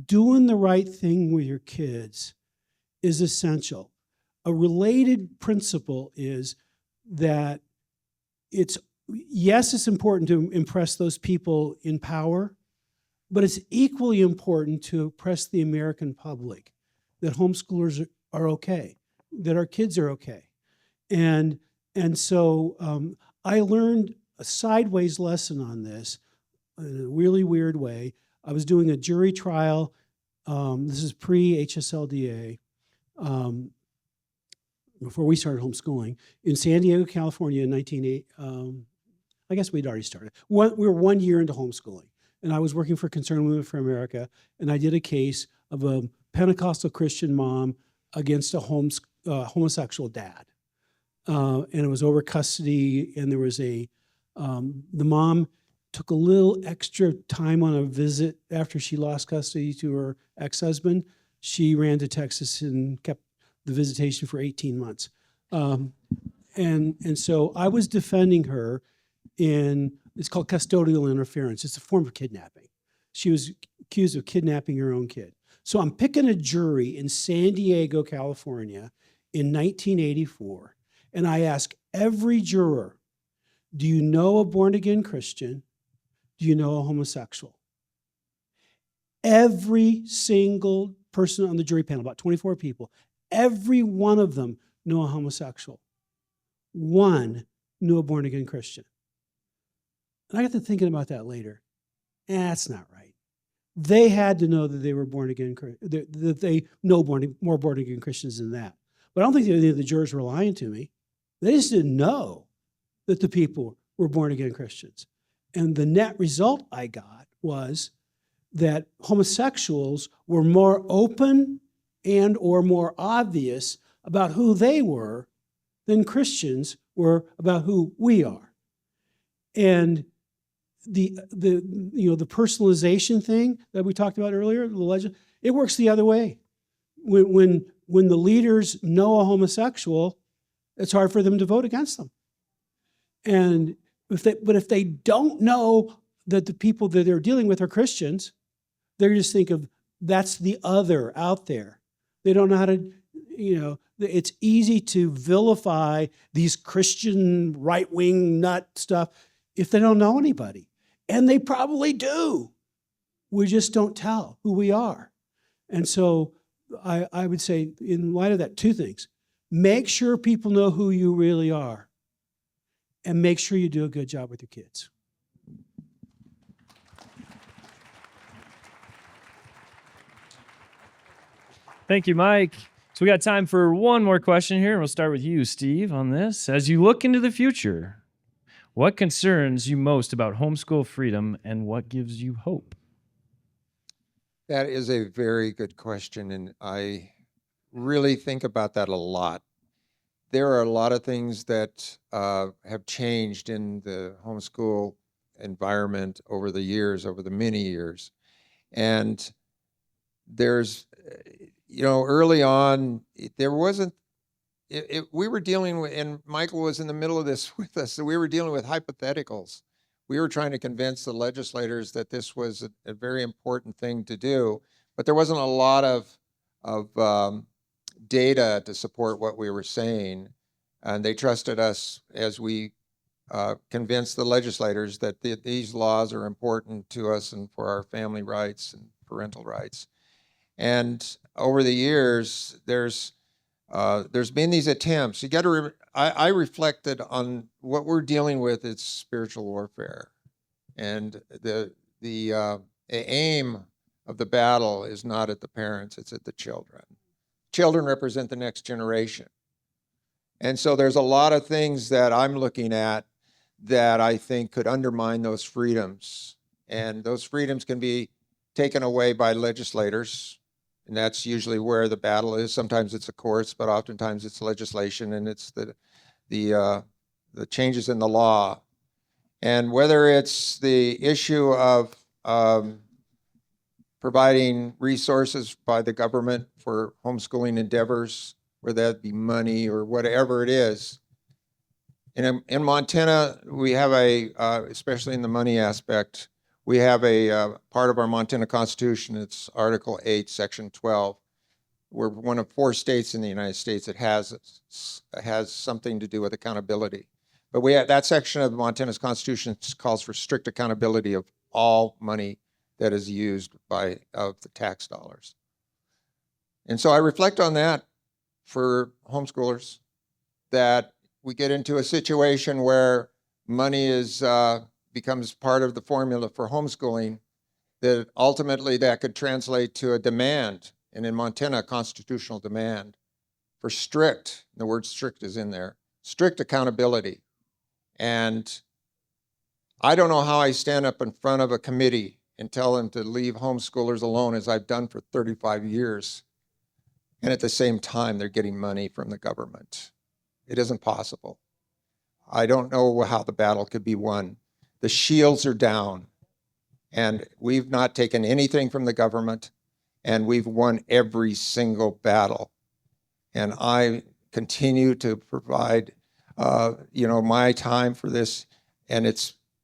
doing the right thing with your kids is essential. A related principle is that it's important to impress those people in power, but it's equally important to impress the American public that homeschoolers are okay, that our kids are okay. And so I learned a sideways lesson on this in a really weird way. I was doing a jury trial. This is pre-HSLDA, before we started homeschooling, in San Diego, California in 1980. I guess we'd already started. We were 1 year into homeschooling, and I was working for Concerned Women for America, and I did a case of a Pentecostal Christian mom against a homosexual dad. And it was over custody, and there was the mom took a little extra time on a visit after she lost custody to her ex-husband. She ran to Texas and kept the visitation for 18 months. And so I was defending her it's called custodial interference. It's a form of kidnapping. She was accused of kidnapping her own kid. So I'm picking a jury in San Diego, California in 1984, and I ask every juror, do you know a born-again Christian? Do you know a homosexual? Every single person on the jury panel, about 24 people, every one of them knew a homosexual. One knew a born-again Christian. And I got to thinking about that later. That's not right. They had to know that they were born again, that they know more born again Christians than that. But I don't think any of the jurors were lying to me. They just didn't know that the people were born again Christians. And the net result I got was that homosexuals were more open and or more obvious about who they were than Christians were about who we are. And the personalization thing that we talked about earlier, the legend, it works the other way. When the leaders know a homosexual, it's hard for them to vote against them. And if they don't know that the people that they're dealing with are Christians, they just think of that's the other out there. They don't know how to, it's easy to vilify these Christian right-wing nut stuff if they don't know anybody. And they probably do. We just don't tell who we are. And so I would say, in light of that, two things. Make sure people know who you really are, and make sure you do a good job with your kids. Thank you, Mike. So we got time for one more question here, and we'll start with you, Steve, on this. As you look into the future, what concerns you most about homeschool freedom, and what gives you hope? That is a very good question, and I really think about that a lot. There are a lot of things that have changed in the homeschool environment over the many years. And there's, early on, there wasn't, we were dealing with, and Michael was in the middle of this with us, so we were dealing with hypotheticals. We were trying to convince the legislators that this was a very important thing to do, but there wasn't a lot of data to support what we were saying. And they trusted us as we convinced the legislators that these laws are important to us and for our family rights and parental rights. And over the years, there's been these attempts. You got to. I reflected on what we're dealing with. It's spiritual warfare, and the aim of the battle is not at the parents; it's at the children. Children represent the next generation, and so there's a lot of things that I'm looking at that I think could undermine those freedoms, and those freedoms can be taken away by legislators. And that's usually where the battle is. Sometimes it's the courts, but oftentimes it's legislation, and it's the changes in the law. And whether it's the issue of providing resources by the government for homeschooling endeavors, whether that be money or whatever it is. In Montana, we have especially in the money aspect, we have a part of our Montana Constitution, it's Article 8, Section 12. We're one of 4 states in the United States that has something to do with accountability. But that section of Montana's Constitution calls for strict accountability of all money that is used of the tax dollars. And so I reflect on that for homeschoolers, that we get into a situation where money becomes part of the formula for homeschooling, that ultimately that could translate to a demand, and in Montana, a constitutional demand for strict, the word strict is in there, strict accountability. And I don't know how I stand up in front of a committee and tell them to leave homeschoolers alone, as I've done for 35 years, and at the same time, they're getting money from the government. It isn't possible. I don't know how the battle could be won. The shields are down, and we've not taken anything from the government, and we've won every single battle. And I continue to provide, my time for this, and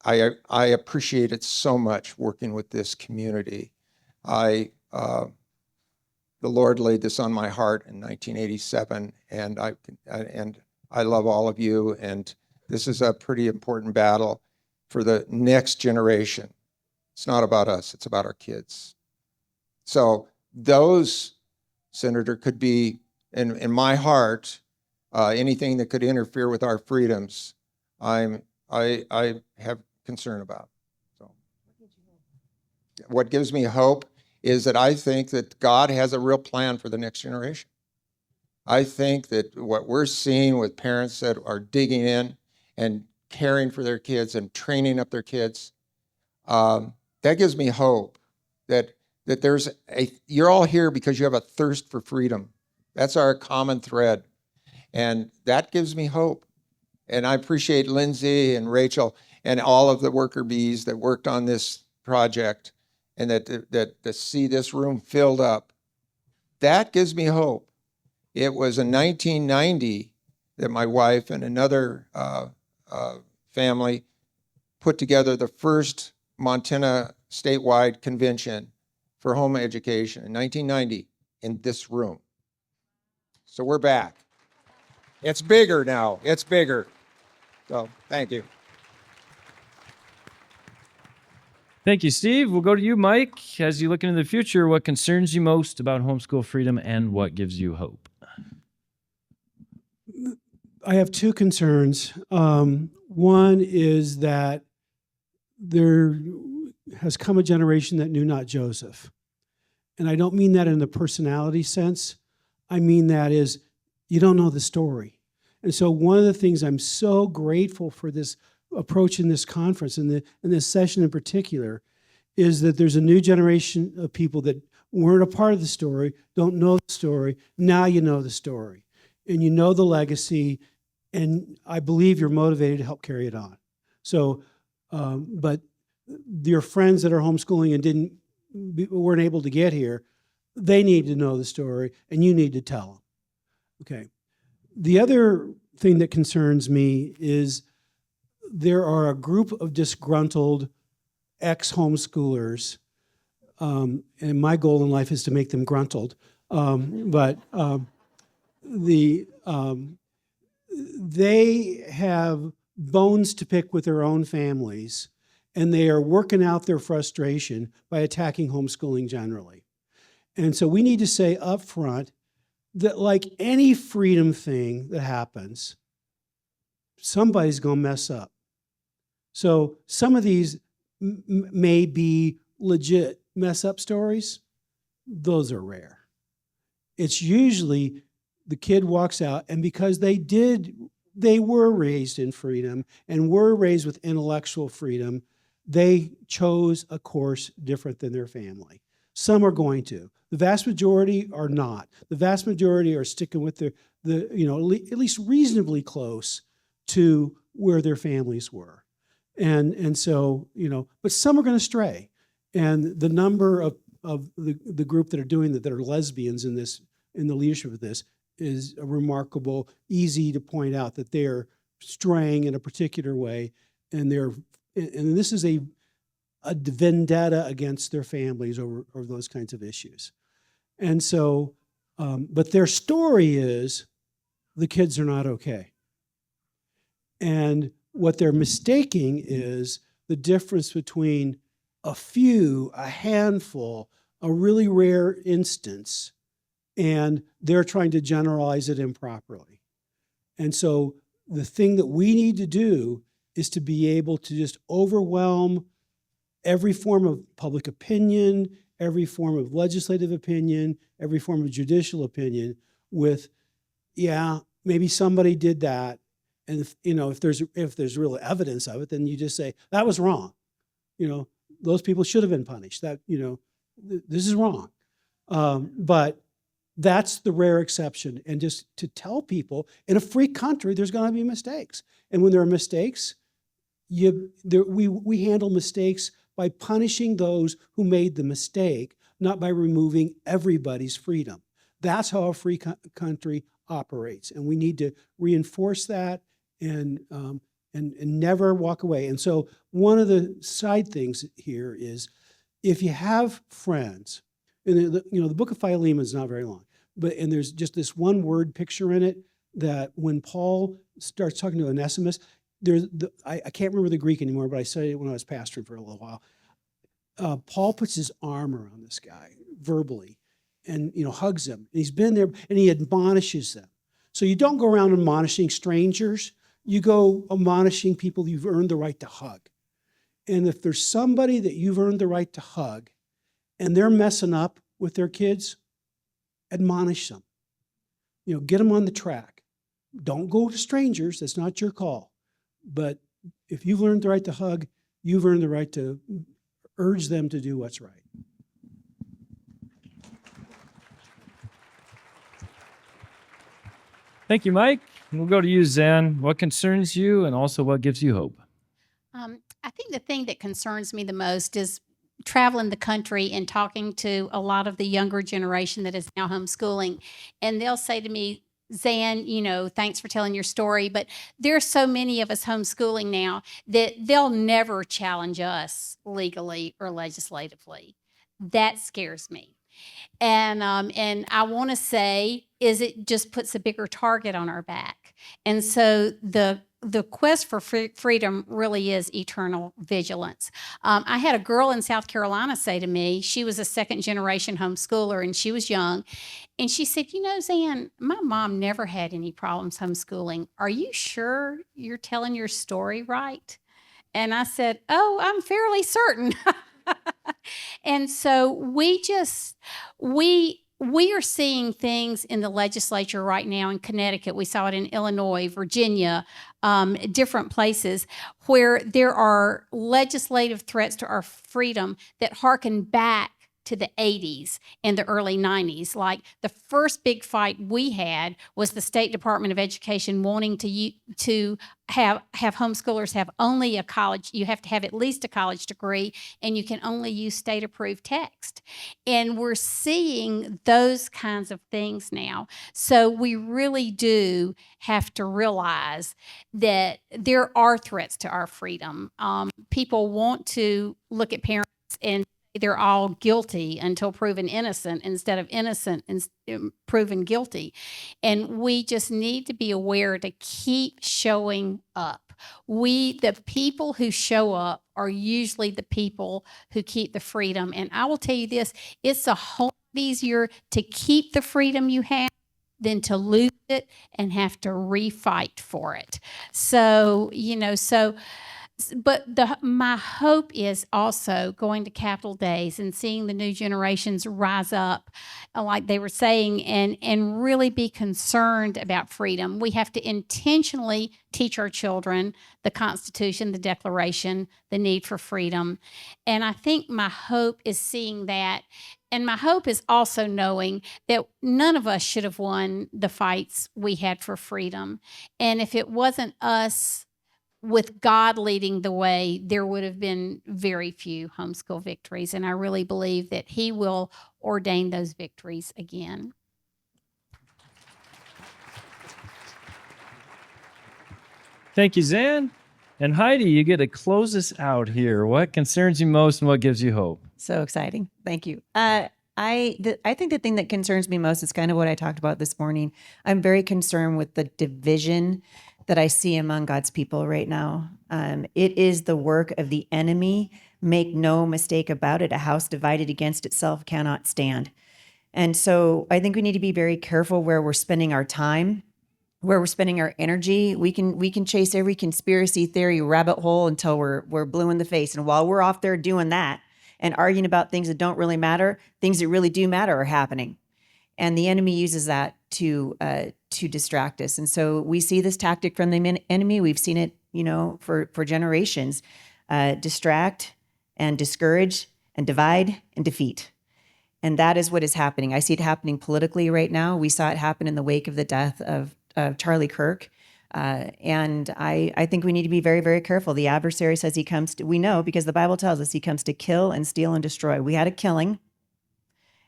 I appreciate it so much working with this community. The Lord laid this on my heart in 1987, and I love all of you, and this is a pretty important battle for the next generation. It's not about us, it's about our kids. So those, Senator, could be, in my heart, anything that could interfere with our freedoms, I have concern about. So, what gives me hope is that I think that God has a real plan for the next generation. I think that what we're seeing with parents that are digging in and caring for their kids and training up their kids, that gives me hope that you're all here because you have a thirst for freedom. That's our common thread. And that gives me hope. And I appreciate Lindsay and Rachel and all of the worker bees that worked on this project, and that to see this room filled up. That gives me hope. It was in 1990 that my wife and another family put together the first Montana statewide convention for home education in 1990 in this room. So we're back. It's bigger now. It's bigger. So thank you. Thank you, Steve. We'll go to you, Mike. As you look into the future, what concerns you most about homeschool freedom and what gives you hope? I have 2 concerns. One is that there has come a generation that knew not Joseph. And I don't mean that in the personality sense. I mean that is, you don't know the story. And so one of the things I'm so grateful for this approach in this conference, in this session in particular, is that there's a new generation of people that weren't a part of the story, don't know the story. Now you know the story, and you know the legacy, and I believe you're motivated to help carry it on. So, but your friends that are homeschooling and weren't able to get here, they need to know the story, and you need to tell them. Okay. The other thing that concerns me is there are a group of disgruntled ex-homeschoolers, and my goal in life is to make them gruntled. But they have bones to pick with their own families, and they are working out their frustration by attacking homeschooling generally. And so we need to say up front that, like any freedom thing that happens, somebody's going to mess up. So some of these may be legit mess up stories. Those are rare. It's usually the kid walks out, and because they were raised in freedom and were raised with intellectual freedom, they chose a course different than their family. Some are going to. The vast majority are not. The vast majority are sticking with at least reasonably close to where their families were. And so, but some are going to stray. And the number of the group that are doing that are lesbians in the leadership of this is a remarkable, easy to point out that they're straying in a particular way, and this is a vendetta against their families over those kinds of issues. And so, but their story is the kids are not okay. And what they're mistaking is the difference between a few, a handful, a really rare instance, and they're trying to generalize it improperly. And so the thing that we need to do is to be able to just overwhelm every form of public opinion, every form of legislative opinion, every form of judicial opinion with, yeah, maybe somebody did that. And if there's real evidence of it, then you just say, that was wrong. Those people should have been punished. This is wrong. But that's the rare exception. And just to tell people, in a free country, there's going to be mistakes. And when there are mistakes, we handle mistakes by punishing those who made the mistake, not by removing everybody's freedom. That's how a free country operates. And we need to reinforce that and never walk away. And so one of the side things here is, if you have friends, and the book of Philemon is not very long, and there's just this one word picture in it that when Paul starts talking to Onesimus, I can't remember the Greek anymore, but I studied it when I was pastoring for a little while. Paul puts his arm around this guy verbally and hugs him. And he's been there, and he admonishes them. So you don't go around admonishing strangers. You go admonishing people you've earned the right to hug. And if there's somebody that you've earned the right to hug and they're messing up with their kids, admonish them. Get them on the track. Don't go to strangers. That's not your call. But if you've earned the right to hug, you've earned the right to urge them to do what's right. Thank you, Mike. We'll go to you, Zan. What concerns you, and also what gives you hope? I think the thing that concerns me the most is traveling the country and talking to a lot of the younger generation that is now homeschooling. And they'll say to me, Zan, thanks for telling your story, but there's so many of us homeschooling now that they'll never challenge us legally or legislatively. That scares me. And I want to say is it just puts a bigger target on our back. And so the quest for freedom really is eternal vigilance. I had a girl in South Carolina say to me, she was a second-generation homeschooler, and she was young, and she said, Zan, my mom never had any problems homeschooling. Are you sure you're telling your story right? And I said, oh, I'm fairly certain. And so we are seeing things in the legislature right now in Connecticut. We saw it in Illinois, Virginia, different places where there are legislative threats to our freedom that harken back to the 80s and the early 90s. Like the first big fight we had was the State Department of Education wanting to have homeschoolers have only a college. You have to have at least a college degree, and you can only use state-approved text. And we're seeing those kinds of things now. So we really do have to realize that there are threats to our freedom. People want to look at parents and they're all guilty until proven innocent instead of innocent and proven guilty. And we just need to be aware to keep showing up. The people who show up are usually the people who keep the freedom. And I will tell you this, it's a whole lot easier to keep the freedom you have than to lose it and have to refight for it. So, but my hope is also going to Capitol Days and seeing the new generations rise up, like they were saying, and really be concerned about freedom. We have to intentionally teach our children the Constitution, the Declaration, the need for freedom. And I think my hope is seeing that. And my hope is also knowing that none of us should have won the fights we had for freedom. And if it wasn't us, with God leading the way, there would have been very few homeschool victories. And I really believe that He will ordain those victories again. Thank you, Zan. And Heidi, you get to close us out here. What concerns you most and what gives you hope? So exciting. Thank you. I think the thing that concerns me most is kind of what I talked about this morning. I'm very concerned with the division that I see among God's people right now. It is the work of the enemy. Make no mistake about it. A house divided against itself cannot stand. And so I think we need to be very careful where we're spending our time, where we're spending our energy. We can chase every conspiracy theory rabbit hole until we're blue in the face. And while we're off there doing that and arguing about things that don't really matter, things that really do matter are happening. And the enemy uses that to distract us. And so we see this tactic from the enemy. We've seen it, for generations. Distract and discourage and divide and defeat. And that is what is happening. I see it happening politically right now. We saw it happen in the wake of the death of Charlie Kirk. And I think we need to be very, very careful. The adversary says we know because the Bible tells us he comes to kill and steal and destroy. We had a killing.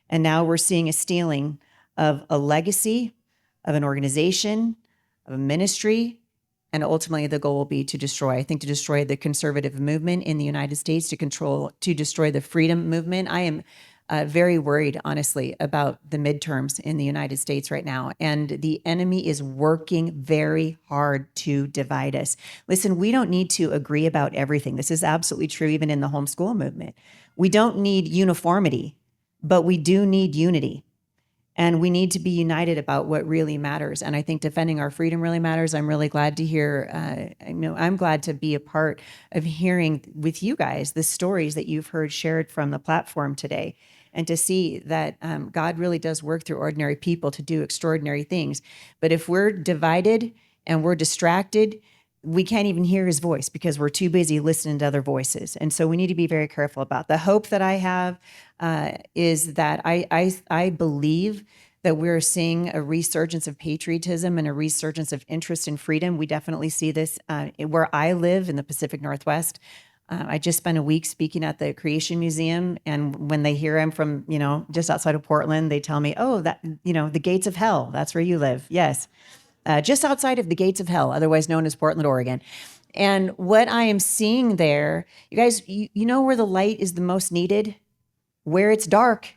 And now we're seeing a stealing of a legacy, of an organization, of a ministry, and ultimately the goal will be to destroy the conservative movement in the United States, to destroy the freedom movement. I am very worried, honestly, about the midterms in the United States right now. And the enemy is working very hard to divide us. Listen, we don't need to agree about everything. This is absolutely true even in the homeschool movement. We don't need uniformity, but we do need unity. And we need to be united about what really matters. And I think defending our freedom really matters. I'm really glad to hear, I'm glad to be a part of hearing with you guys the stories that you've heard shared from the platform today. And to see that God really does work through ordinary people to do extraordinary things. But if we're divided and we're distracted, we can't even hear his voice because we're too busy listening to other voices. And so we need to be very careful about the hope that I have is that I believe that we're seeing a resurgence of patriotism and a resurgence of interest in freedom. We definitely see this where I live in the Pacific Northwest. I just spent a week speaking at the Creation Museum, and when they hear I'm from, just outside of Portland, they tell me, "Oh, that, the gates of hell, that's where you live." Yes. Just outside of the gates of hell, otherwise known as Portland, Oregon. And what I am seeing there, you guys, you know where the light is the most needed? Where it's dark.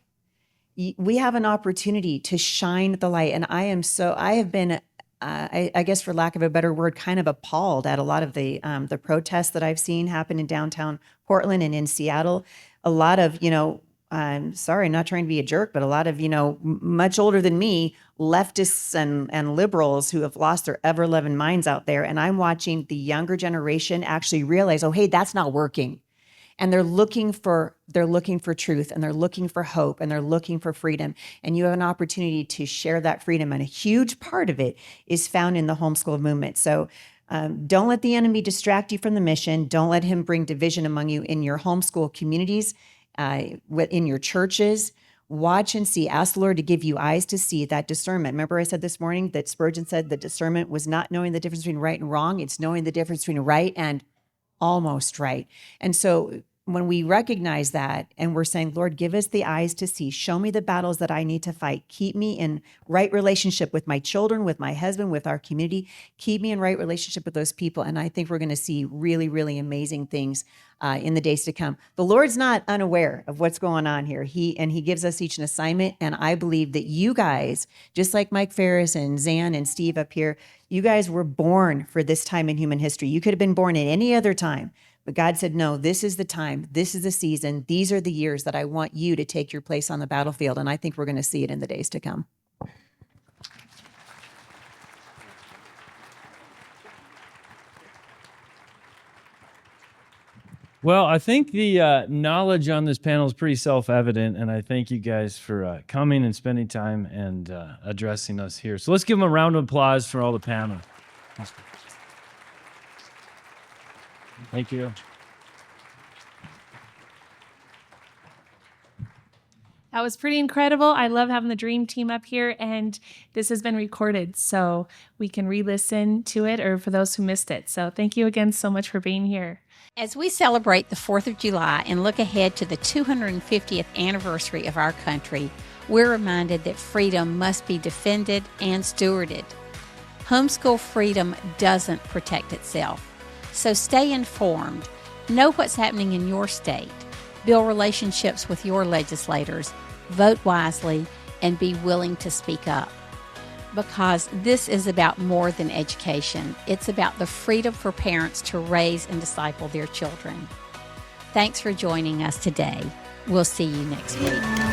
We have an opportunity to shine the light. And I have been, I guess for lack of a better word, kind of appalled at a lot of the protests that I've seen happen in downtown Portland and in Seattle. A lot of, I'm sorry, not trying to be a jerk, but a lot of, much older than me, leftists and liberals who have lost their ever-loving minds out there. And I'm watching the younger generation actually realize, oh, hey, that's not working. And they're looking for truth, and they're looking for hope, and they're looking for freedom. And you have an opportunity to share that freedom. And a huge part of it is found in the homeschool movement. So don't let the enemy distract you from the mission. Don't let him bring division among you in your homeschool communities, in your churches. Watch and see. Ask the Lord to give you eyes to see that discernment. Remember I said this morning that Spurgeon said that discernment was not knowing the difference between right and wrong. It's knowing the difference between right and almost right. And so when we recognize that and we're saying, Lord, give us the eyes to see, show me the battles that I need to fight, keep me in right relationship with my children, with my husband, with our community, keep me in right relationship with those people. And I think we're going to see really, really amazing things in the days to come. The Lord's not unaware of what's going on here. He gives us each an assignment. And I believe that you guys, just like Mike Farris and Zan and Steve up here, you guys were born for this time in human history. You could have been born at any other time. But God said, no, this is the time. This is the season. These are the years that I want you to take your place on the battlefield. And I think we're going to see it in the days to come. Well, I think the knowledge on this panel is pretty self-evident, and I thank you guys for coming and spending time and addressing us here. So let's give them a round of applause for all the panel. Thank you. That was pretty incredible. I love having the dream team up here, and this has been recorded, so we can re-listen to it, or for those who missed it. So thank you again so much for being here. As we celebrate the 4th of July and look ahead to the 250th anniversary of our country, we're reminded that freedom must be defended and stewarded. Homeschool freedom doesn't protect itself. So stay informed, know what's happening in your state, build relationships with your legislators, vote wisely, and be willing to speak up. Because this is about more than education. It's about the freedom for parents to raise and disciple their children. Thanks for joining us today. We'll see you next week.